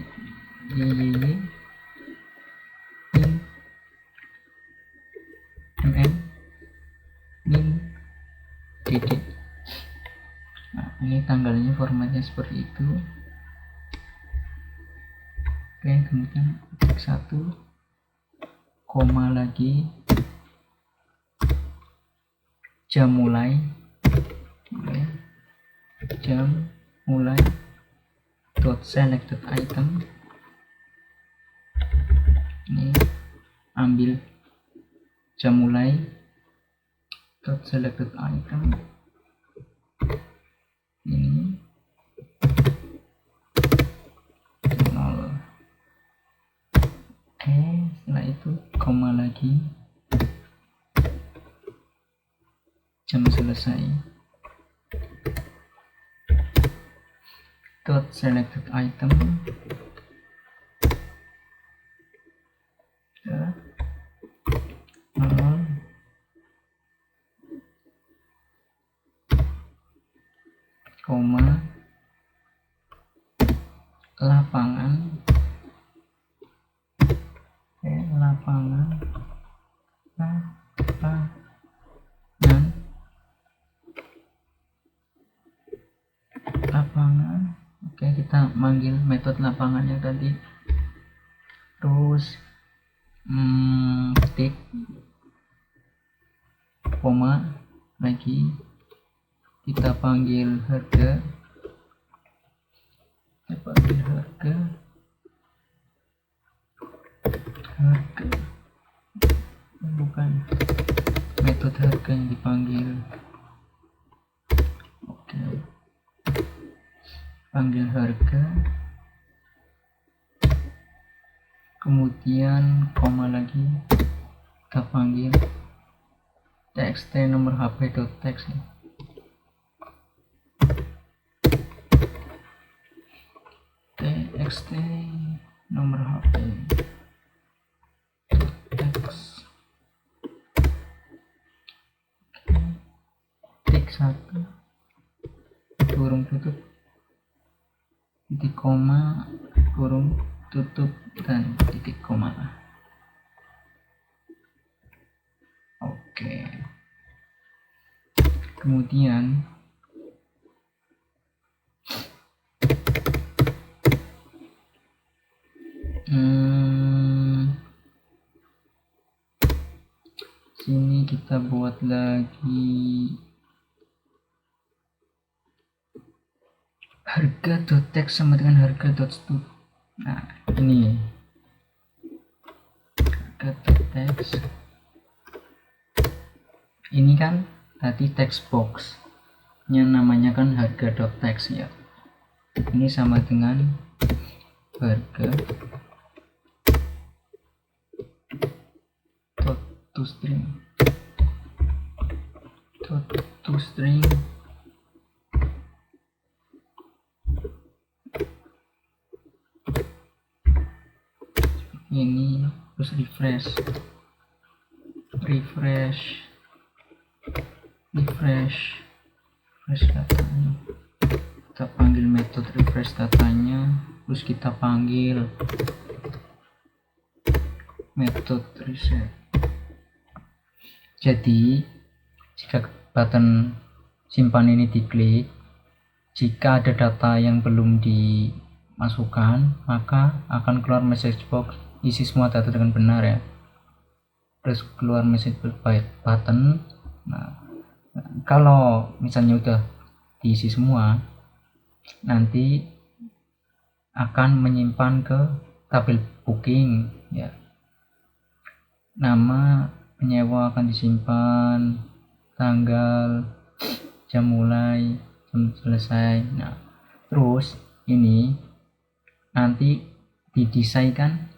min dd. Nah, ini tanggalnya formatnya seperti itu. Oke, kemudian ketik 1, koma lagi, jam mulai, dot selected item. Ini ambil jam mulai dot selected item, ini 0. Oke, setelah itu koma lagi, jam selesai, dot selected item, ya, 0, koma, lapangan, lapangan. Oke, kita manggil metode lapangannya tadi. Terus ketik, koma lagi, kita panggil harga, bukan metode harga yang dipanggil. Oke, panggil harga, kemudian koma lagi, kita panggil txt nomor hp dot text, txt nomor hp text, titik 1, kurung tutup, titik koma, kurung tutup, dan titik koma. Oke, kemudian sini kita buat lagi harga.text sama dengan harga.stud. Nah, ini harga.text, ini kan tadi text box yang namanya kan harga.text ya. Ini sama dengan harga toString ini. Terus refresh refresh datanya, kita panggil metode refresh datanya, terus kita panggil metode reset. Jadi jika button simpan ini diklik, jika ada data yang belum dimasukkan, maka akan keluar message box isi semua data dengan benar ya. Terus keluar message box by button. Nah, kalau misalnya udah diisi semua, nanti akan menyimpan ke tabel booking ya. Nama penyewa akan disimpan, tanggal, jam mulai, jam selesai. Nah, terus ini nanti didesainkan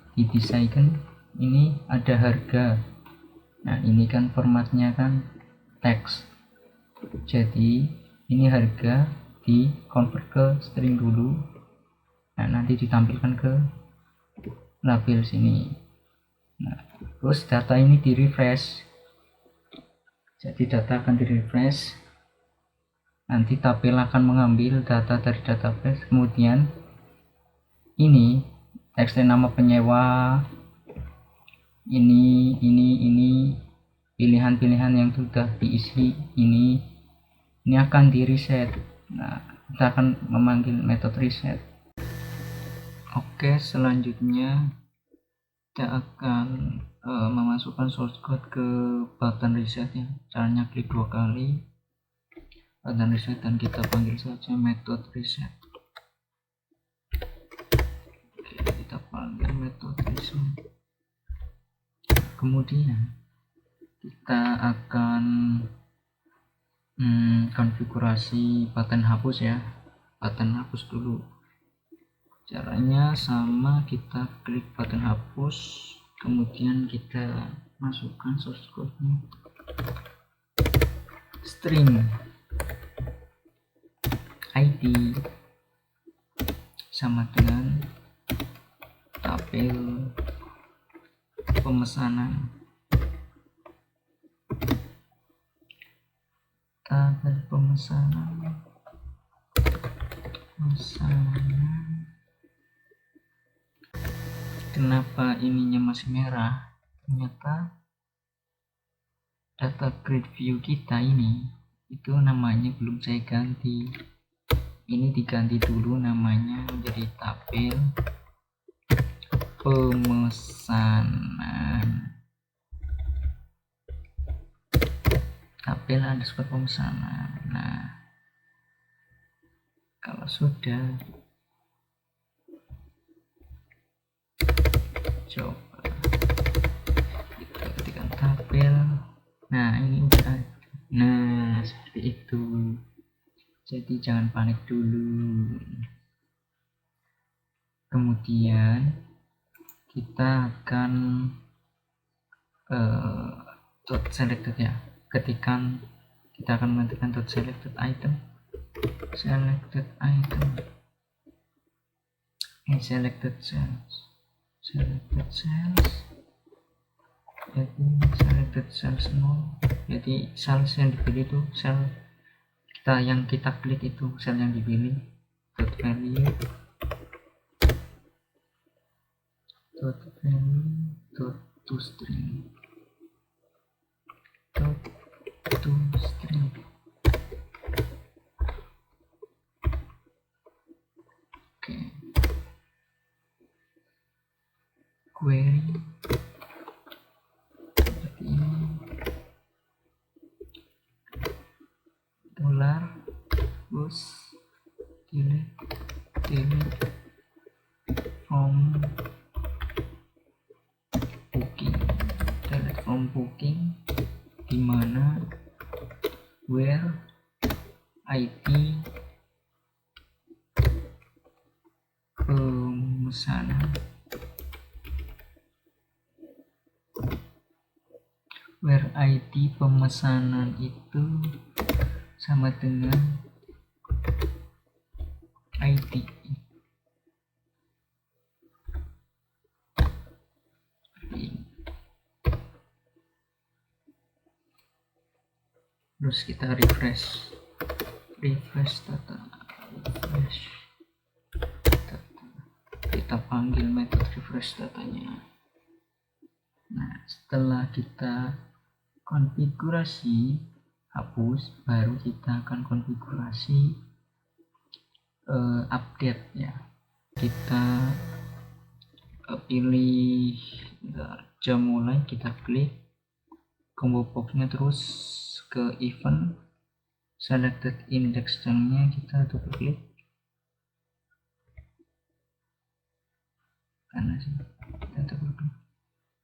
ini ada harga. Nah, ini kan formatnya kan teks. Jadi ini harga di convert ke string dulu. Nah, nanti ditampilkan ke label sini. Nah, terus data ini di refresh. Jadi data akan di refresh. Nanti tabel akan mengambil data dari database. Kemudian ini teks nama penyewa, ini pilihan-pilihan yang sudah diisi ini akan di reset. Nah, kita akan memanggil metode reset. Oke, selanjutnya kita akan memasukkan source code ke button reset ya. Caranya klik 2 kali button reset dan kita panggil saja metode reset. Oke, kita panggil metode reset. Kemudian kita akan konfigurasi button hapus ya. Button hapus dulu. Caranya sama, kita klik button hapus, kemudian kita masukkan source code-nya. String ID sama dengan tabel pemesanan. Kenapa ininya masih merah? Ternyata data grid view kita ini itu namanya belum saya ganti. Ini diganti dulu namanya menjadi tabel pemesanan. Tabel underscore pemesanan. Nah, kalau sudah, coba kita ketikkan tabel. Nah, ini udah. Nah, seperti itu. Jadi jangan panik dulu. Kemudian kita akan dot selected ya. Kita akan mengetikkan dot selected item, selected cells. Jadi selected cells 0. Jadi cells yang dipilih itu sel yang kita klik itu sel yang dipilih. Dot value dot to string. Oke. Query seperti ini. Dolar plus delete from booking, dimana where ID pemesanan, where ID pemesanan itu sama dengan ID. Terus kita refresh. refresh data, refresh data. Kita panggil metode refresh datanya. Nah, setelah kita konfigurasi hapus, baru kita akan konfigurasi update ya. Kita pilih jam mulai, kita klik combo boxnya, terus ke event, selected index jam-nya kita double klik karena sih kita double klik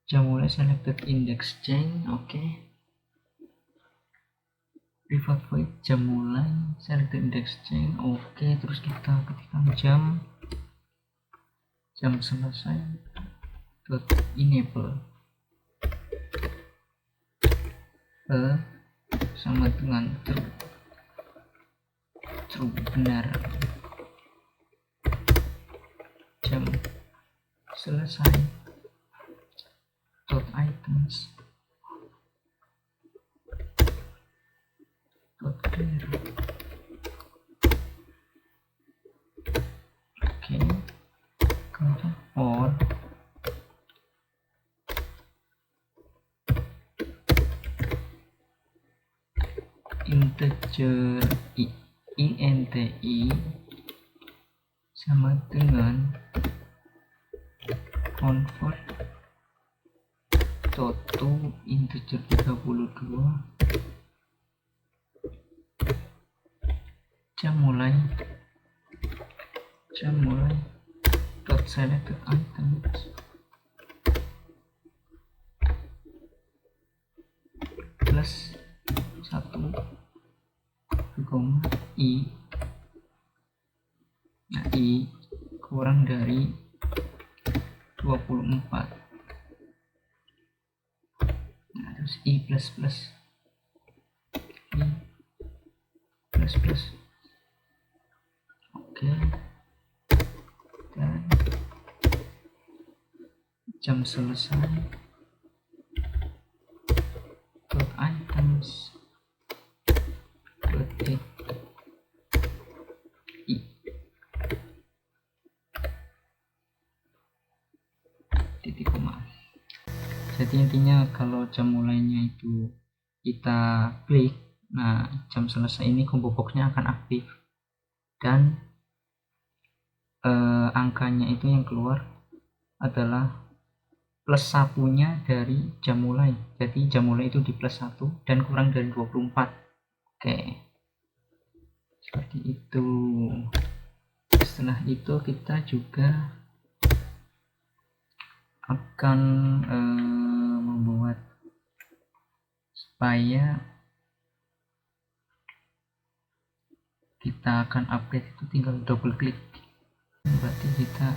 jam mulai, selected index change, oke. Pivot void jam mulai, selected index change, oke. Terus kita ketikkan jam selesai dot enable sama dengan true benar, jam selesai dot items dot clear, oke. Kemudian for integer inti sama dengan convert to integer 32 jam mulai dot selected items plus 1 i, nah i kurang dari 24, nah terus i plus oke. Dan jam selesai dot items dot i, titik koma. Jadi intinya kalau jam mulainya itu kita klik, nah jam selesai ini combo boxnya akan aktif dan angkanya itu yang keluar adalah plus satunya dari jam mulai. Jadi jam mulai itu di plus 1 dan kurang dari 24. Oke, seperti itu. Setelah itu kita juga akan membuat supaya kita akan update itu tinggal double klik. Berarti kita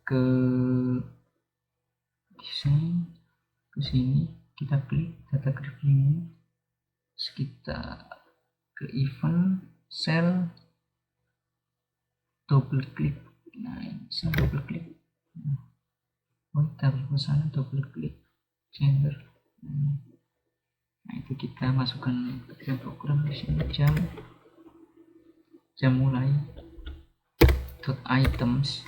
ke desain, ke sini kita klik data gravity, kita ke event, cell, double klik. Nah ini saya double klik, kita ke sana double klik gender. Nah itu kita masukkan ke program di sini, jam mulai dot items,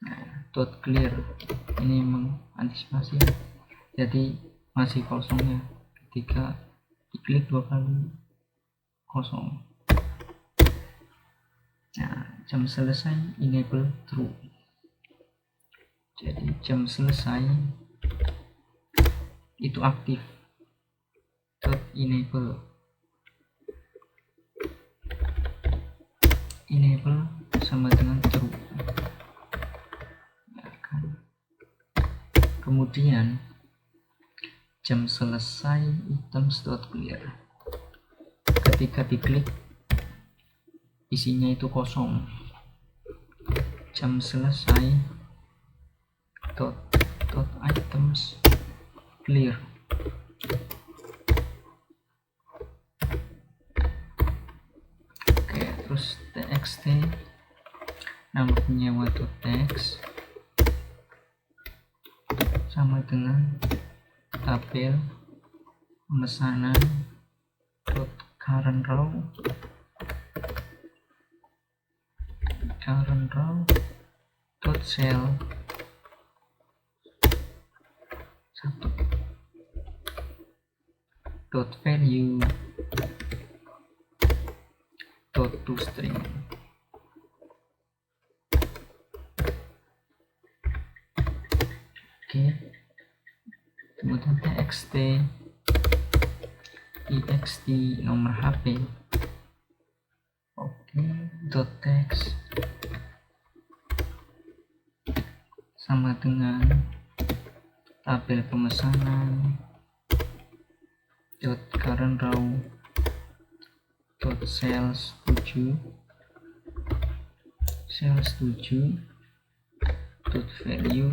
nah, dot clear. Ini mengantisipasi jadi masih kosongnya, ketika diklik 2 kali kosong. Nah jam selesai enable true, jadi jam selesai itu aktif dot enable sama dengan true ya kan. Kemudian jam selesai items dot clear, ketika diklik isinya itu kosong, jam selesai dot items clear. Oke, terus txt nama penyewa .text sama dengan tabel pemesanan current row dot cell dot value dot toString. Oke, kemudian txt nomor HP. Oke, dot text sama dengan tabel pemesanan dot current row dot sales 7 dot value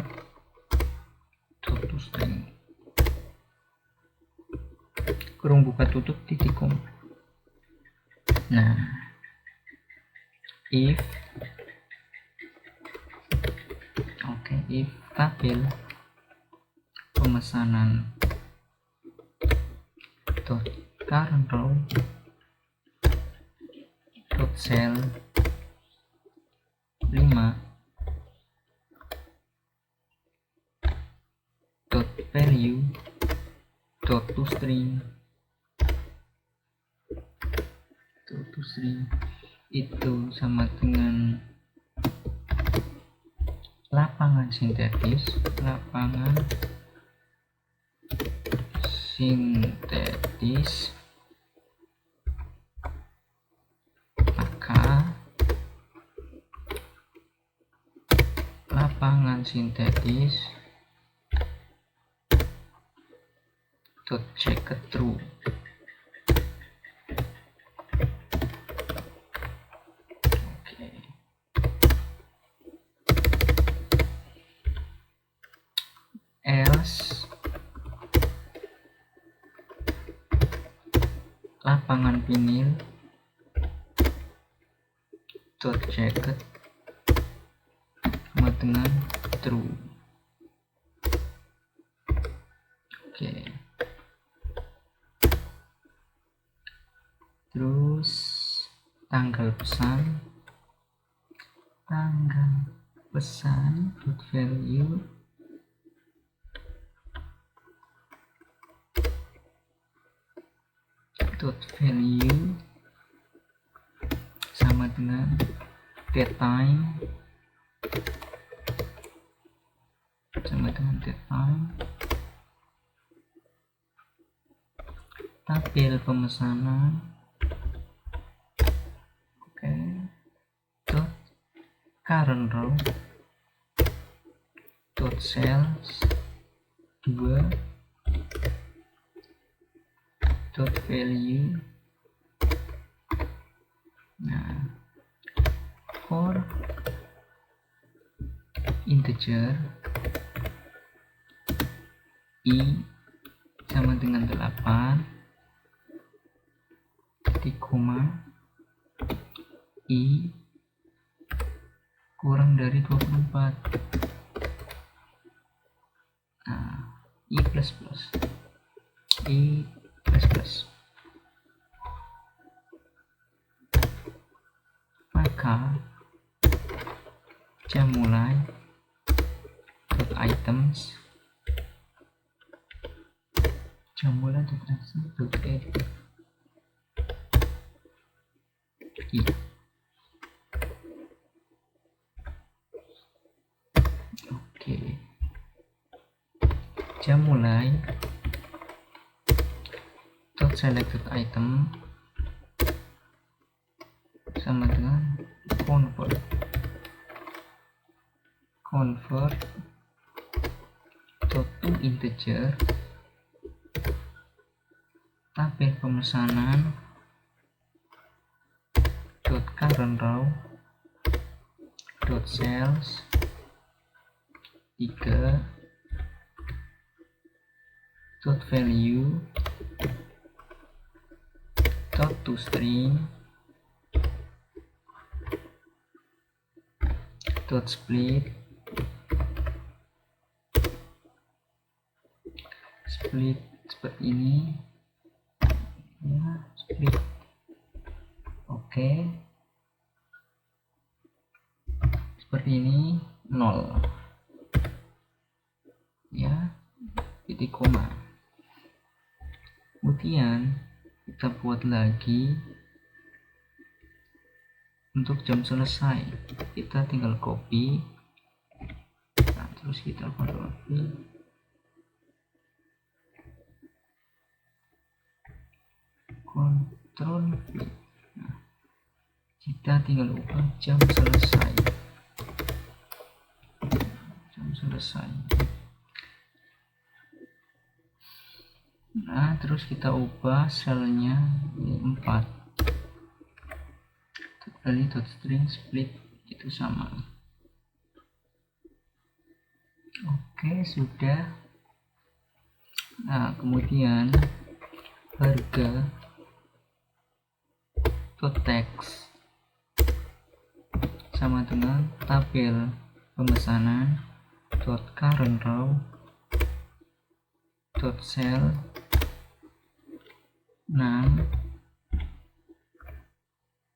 dot toString kurung buka tutup titik.com. Nah, if tabel pemesanan dot current row dot cell 5 dot value dot toString itu sama dengan lapangan sintetis maka lapangan sintetis dot checked true. Else lapangan vinil dot checked sama dengan true. Oke. Terus tanggal pesan dot value sama dengan date time tabel pemesanan dot current row dot sales 2 dot value. Nah, for integer i sama dengan 8 titik koma i kurang dari 24. Nah, i plus maka jam mulai dot items dot add i. Oke, jam mulai dot selected item sama dengan convert dot to integer tabel pemesanan dot current row dot sales 3 dot value dot toString dot split seperti ini ya, split Oke, seperti ini 0 ya, titik koma. Kemudian kita buat lagi untuk jam selesai, kita tinggal copy, nah, terus kita Ctrl V, Ctrl V. Nah, kita tinggal ubah jam selesai, nah terus kita ubah selnya 4, value dot string split itu sama. Oke, sudah. Nah, kemudian harga dot text sama dengan tabel pemesanan dot current row dot cell 6.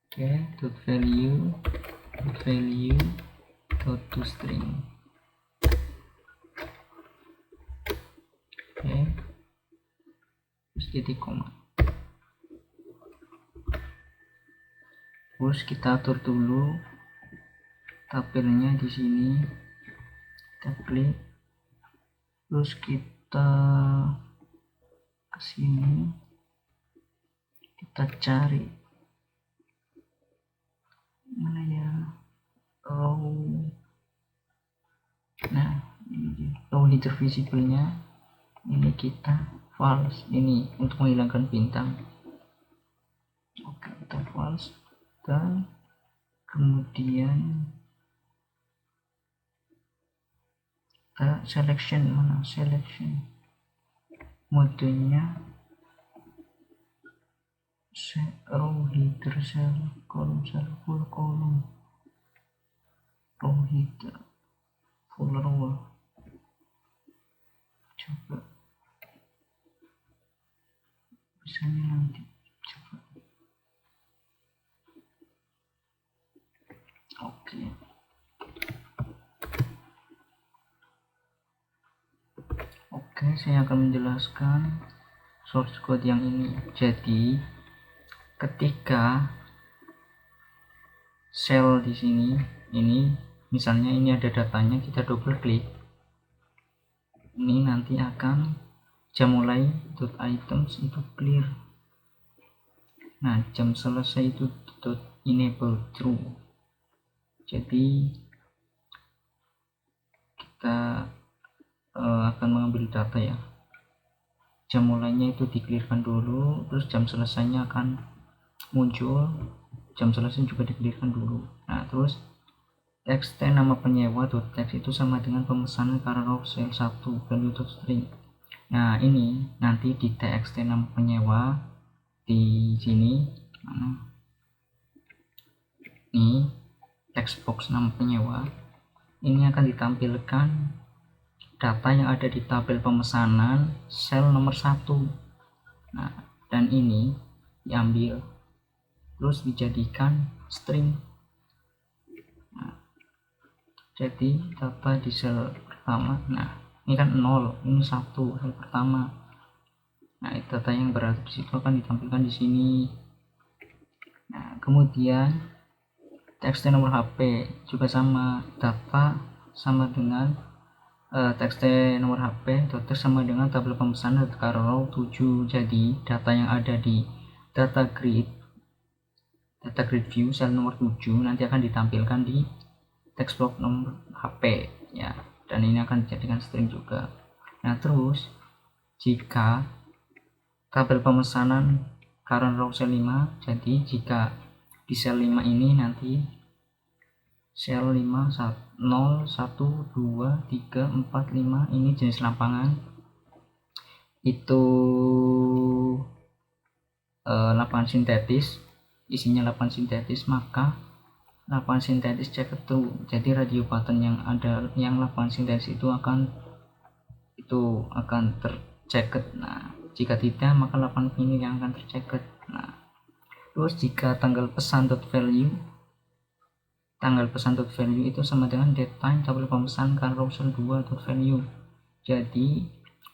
Oke, dot value dot to string. Oke, terus titik koma. Terus kita atur dulu tabelnya di sini, kita klik, terus kita ke sini, kita cari mana ya, row. Nah, ini dia row header visible-nya, ini kita false, ini untuk menghilangkan bintang. Oke, kita false, dan kemudian kita selection, mana selection modenya row header cell column full column, row header full row. Coba misalnya nanti, coba. Oke. Oke, saya akan menjelaskan source code yang ini. Jadi ketika cell di sini, ini misalnya ini ada datanya, kita double klik, ini nanti akan jam mulai dot items itu clear. Nah, jam selesai itu dot enable true. Jadi kita akan mengambil data ya, jam mulainya itu di-clearkan dulu, terus jam selesainya akan muncul, jam selesai juga di-clearkan dulu. Nah, terus text nama penyewa dot text itu sama dengan pemesanan karena sel 1 value dot string. Nah, ini nanti di txt nama penyewa di sini, mana ini text box nama penyewa, ini akan ditampilkan data yang ada di tabel pemesanan sel nomor 1. Nah, dan ini diambil terus dijadikan string. Nah, jadi data di sel pertama, nah ini kan 0, ini 1 sel pertama. Nah, data yang berada di situ akan ditampilkan di sini. Nah, kemudian txt nomor HP juga sama, data sama dengan txt nomor HP text sama dengan tabel pemesanan row 7. Jadi data yang ada di data grid view sel nomor 7 nanti akan ditampilkan di text box nomor HP ya, dan ini akan dijadikan string juga. Nah, terus jika tabel pemesanan current row sel 5, jadi jika di sel 5 ini nanti sel 5 0 1 2 3 4 5 ini jenis lapangan itu lapangan sintetis, isinya lapangan sintetis, maka lapangan sintetis check true. Jadi radio button yang ada yang lapangan sintetis itu akan terchecked. Nah, jika tidak maka lapangan ini yang akan terchecked. Nah, Terus jika tanggal pesan .value itu sama dengan datetime tabel pemesan carousel 2.value. Jadi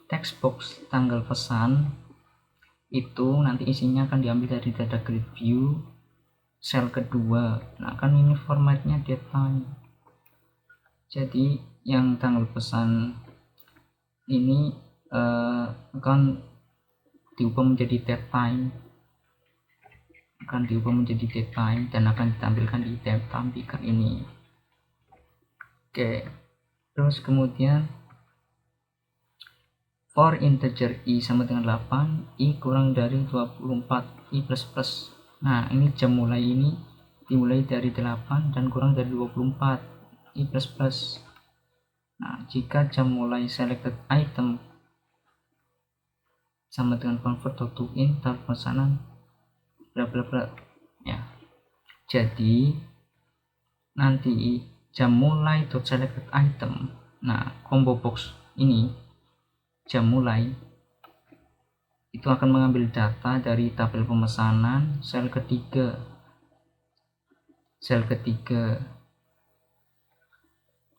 text box tanggal pesan itu nanti isinya akan diambil dari data grid view sel kedua. Nah kan ini formatnya datetime, jadi yang tanggal pesan ini akan diubah menjadi datetime, dan akan ditampilkan di datetime picker ini. Oke, terus kemudian for integer i sama dengan 8, i kurang dari 24, i plus plus. Nah ini jam mulai ini dimulai dari 8 dan kurang dari 24, i plus plus. Nah jika jam mulai selected item sama dengan convert to in tabel pemesanan bla bla bla ya, jadi nanti jam mulai selected item, nah combo box ini jam mulai itu akan mengambil data dari tabel pemesanan sel ketiga,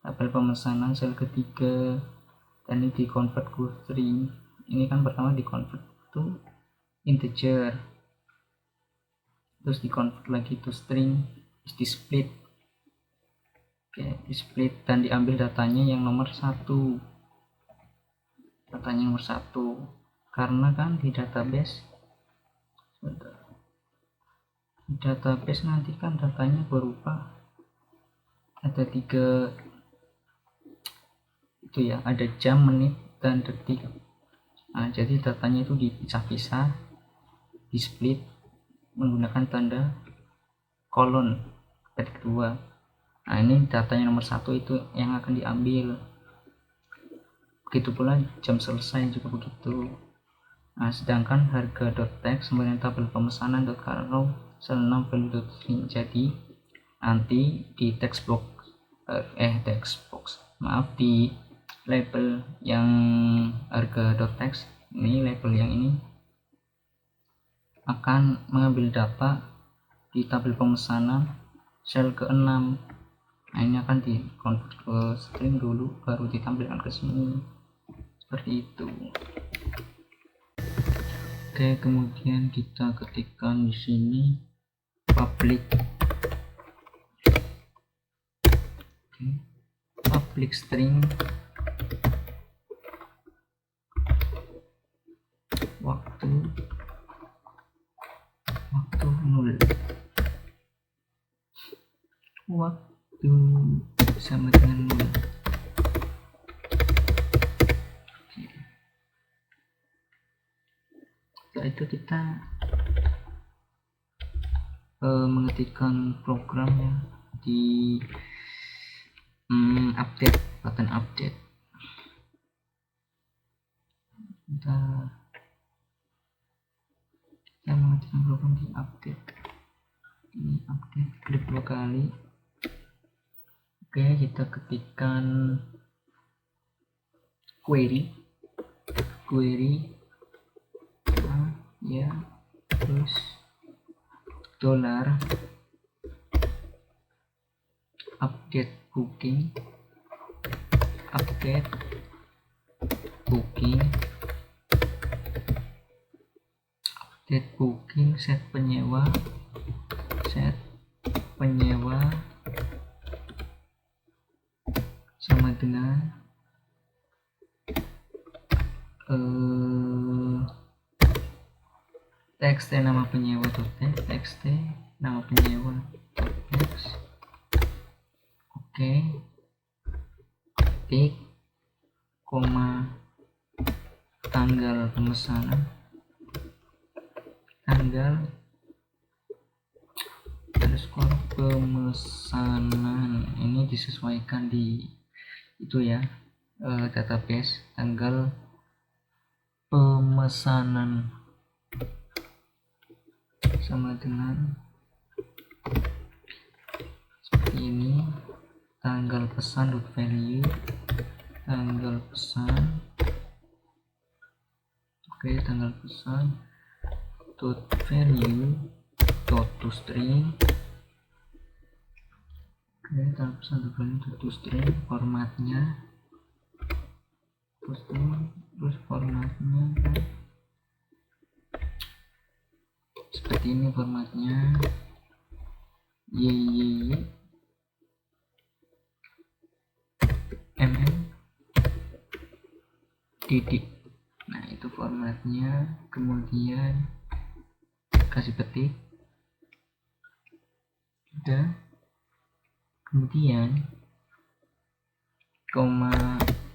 tabel pemesanan sel ketiga, dan ini di convert ke string. Ini kan pertama di convert to integer, terus di convert lagi to string, terus di split. Oke, di split dan diambil datanya yang nomor 1, karena kan di database nanti kan datanya berupa ada 3 itu ya, ada jam, menit, dan detik. Nah jadi datanya itu dipisah-pisah, di split menggunakan tanda kolon petik 2. Nah ini datanya nomor 1 itu yang akan diambil. Begitu pula jam selesai juga begitu. Nah sedangkan harga.text kemudian tabel pemesanan .carrow sel 6 value.string. Jadi nanti di text box di label yang harga.text ini, label yang ini akan mengambil data di tabel pemesanan sel ke-6. Nah ini akan di convert ke string dulu baru ditampilkan ke sini, seperti itu. Oke, kemudian kita ketikkan di sini public string waktu 0, waktu sama dengan 0. Setelah itu kita mengetikkan programnya di update, button update. Kita mengetikkan program di update, ini update, klik 2 kali. Oke, kita ketikkan query ya, terus $update booking set penyewa sama dengan txt nama penyewa txt nama penyewa text. Oke, titik koma tanggal pemesanan, underscore pemesanan. Ini disesuaikan di itu ya, database tanggal pemesanan sama dengan seperti ini, tanggal pesan .value, tanggal pesan. Oke, tanggal pesan .value to string. Oke, tanpa satu kali to string, formatnya terus formatnya kan seperti ini formatnya, y mm titik. Nah itu formatnya, kemudian kasih petik, udah, kemudian koma,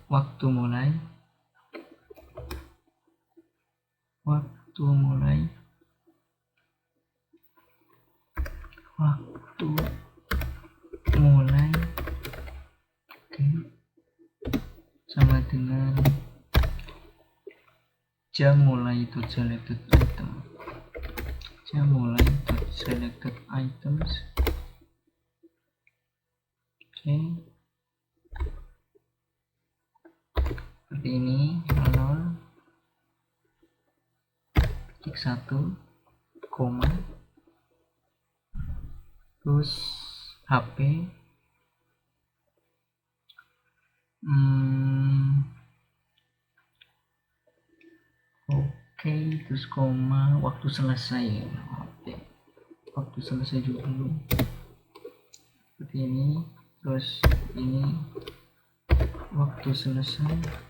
waktu mulai waktu mulai oke, sama dengan jam mulai itu selected item, jam mulai itu selected items. Oke, seperti ini, 0 titik 1 koma, terus HP oke, terus koma, waktu selesai. Oke, waktu selesai juga dulu seperti ini, terus ini waktu selesai,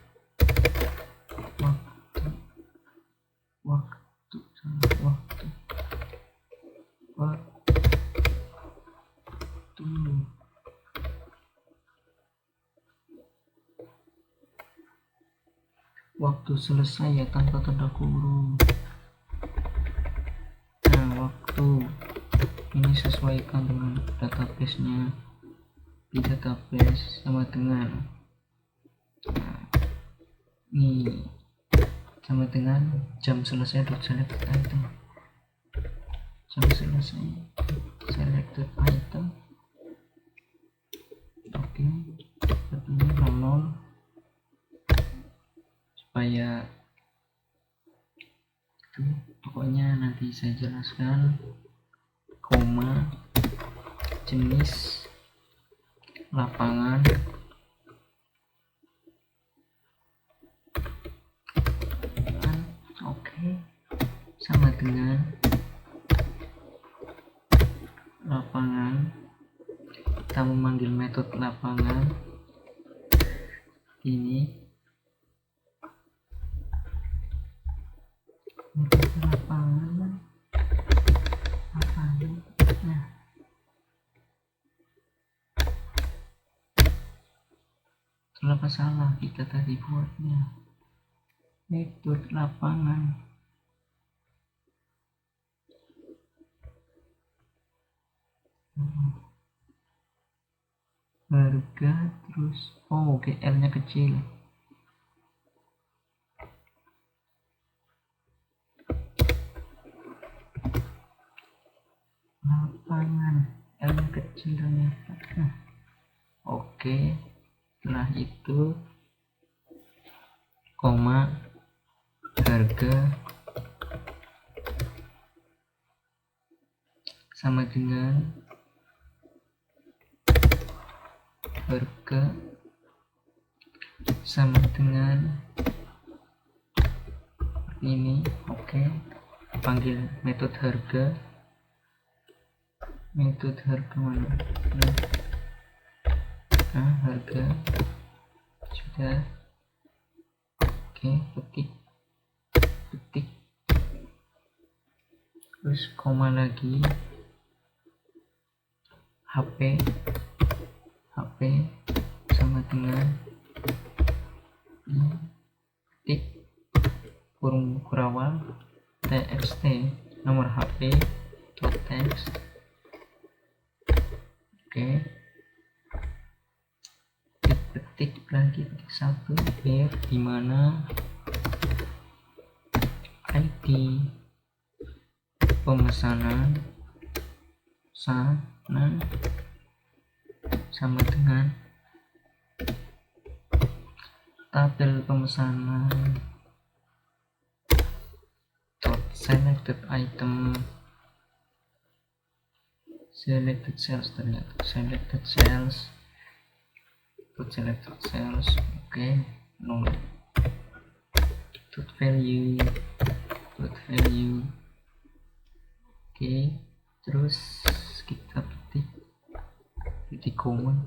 waktu selesai ya tanpa tanda kurung. Nah waktu ini sesuaikan dengan database-nya, di database sama dengan ini sama dengan jam selesai selected item, jam selesai selected item. Oke, seperti ini 00 supaya itu pokoknya nanti saya jelaskan, koma, jenis lapangan, oke, sama dengan lapangan, kita memanggil metode lapangan ini, lapangan. Nah kenapa salah kita tadi buatnya metode lapangan, harga, terus GL nya kecil, lapangan L nya kecil ternyata. Oke, setelah itu koma, harga sama dengan harga sama dengan ini. Oke, panggil metode harga, mana, nah harga sudah. Oke, petik terus koma lagi, HP sama dengan ketik kurung kurawal txt nomor HP text. Oke, petik lagi, petik 1 here, dimana ID pemesanan sana sama dengan tabel pemesanan selected item selected cells, ternyata selected cells, oke, nol. Value, oke, terus kita titik koma,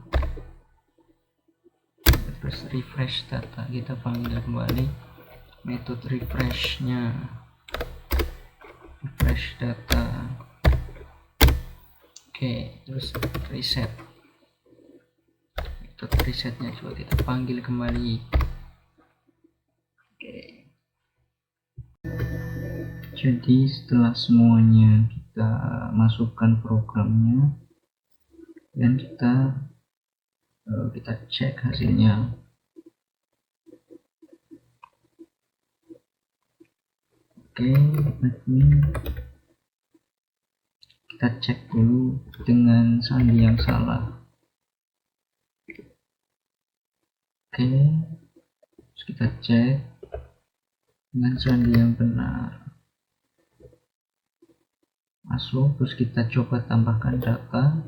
terus refresh data, kita panggil kembali metode refresh-nya, refresh data, oke, terus reset, metode resetnya coba kita panggil kembali, oke. Jadi setelah semuanya kita masukkan programnya dan kita cek hasilnya. Oke, admin, kita cek dulu dengan sandi yang salah. Oke, terus kita cek dengan sandi yang benar. Masuk, terus kita coba tambahkan data.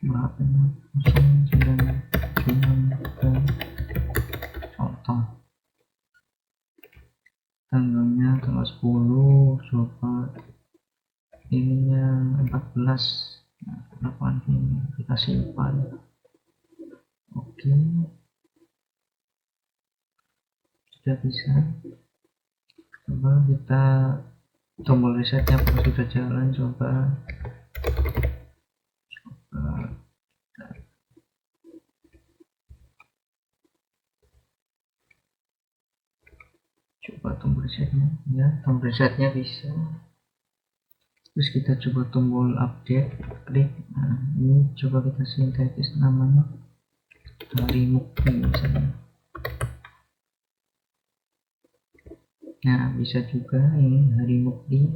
Berapa ya? 09 contoh. Tanggalnya tanggal 10, coba ininya 14. Nah, berapaan ini? Kita simpan. Oke. Sudah bisa. Coba kita tombol resetnya apakah sudah jalan, coba tombol resetnya, ya tombol resetnya bisa. Terus kita coba tombol update, klik. Nah, ini coba kita sintetis namanya Harimukti misalnya. Nah, bisa juga ini Harimukti.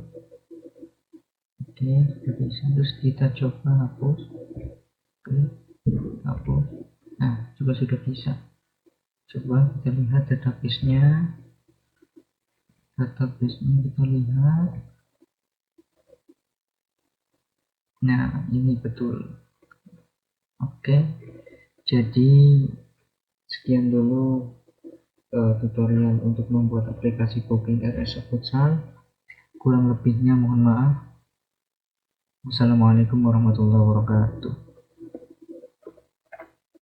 Oke, sudah bisa. Terus kita coba hapus, klik, hapus. Nah, juga sudah bisa. Coba kita lihat database-nya kita lihat. Nah, ini betul. Oke, jadi sekian dulu tutorial untuk membuat aplikasi booking RS futsal. Kurang lebihnya mohon maaf. Wassalamualaikum warahmatullahi wabarakatuh.